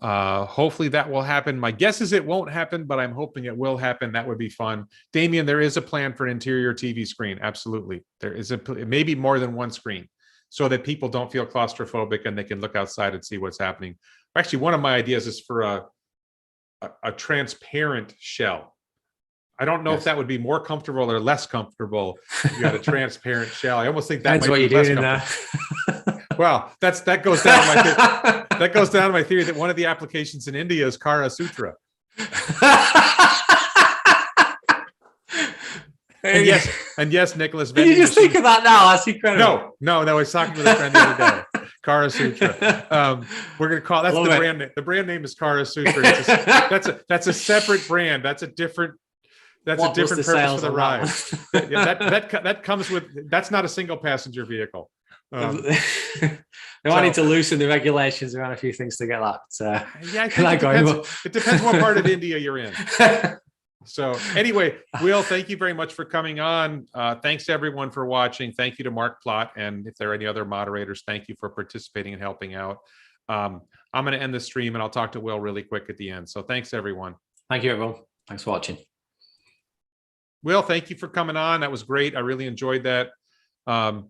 Hopefully that will happen. My guess is it won't happen, but I'm hoping it will happen. That would be fun. Damien, there is a plan for an interior TV screen. Absolutely. There is maybe more than one screen so that people don't feel claustrophobic and they can look outside and see what's happening. Actually, one of my ideas is for a transparent shell. I don't know if that would be more comfortable or less comfortable. You got a transparent shell. I almost think that might be less comfortable. Well, that goes down to my theory that one of the applications in India is Kara Sutra. And yes, Nicholas. Did you just think of that now? That's incredible. No. I was talking with a friend the other day. Kara Sutra. We're going to call the brand name. The brand name is Kara Sutra. That's a separate brand. That's a different purpose for the ride. That comes with. That's not a single passenger vehicle. They might need to loosen the regulations around a few things to get that. Yeah, I think it depends what part of India you're in. So anyway, Will, thank you very much for coming on. Thanks to everyone for watching. Thank you to Mark Plott. And if there are any other moderators, thank you for participating and helping out. I'm going to end the stream and I'll talk to Will really quick at the end. So thanks, everyone. Thank you, everyone. Thanks for watching. Will, thank you for coming on. That was great. I really enjoyed that.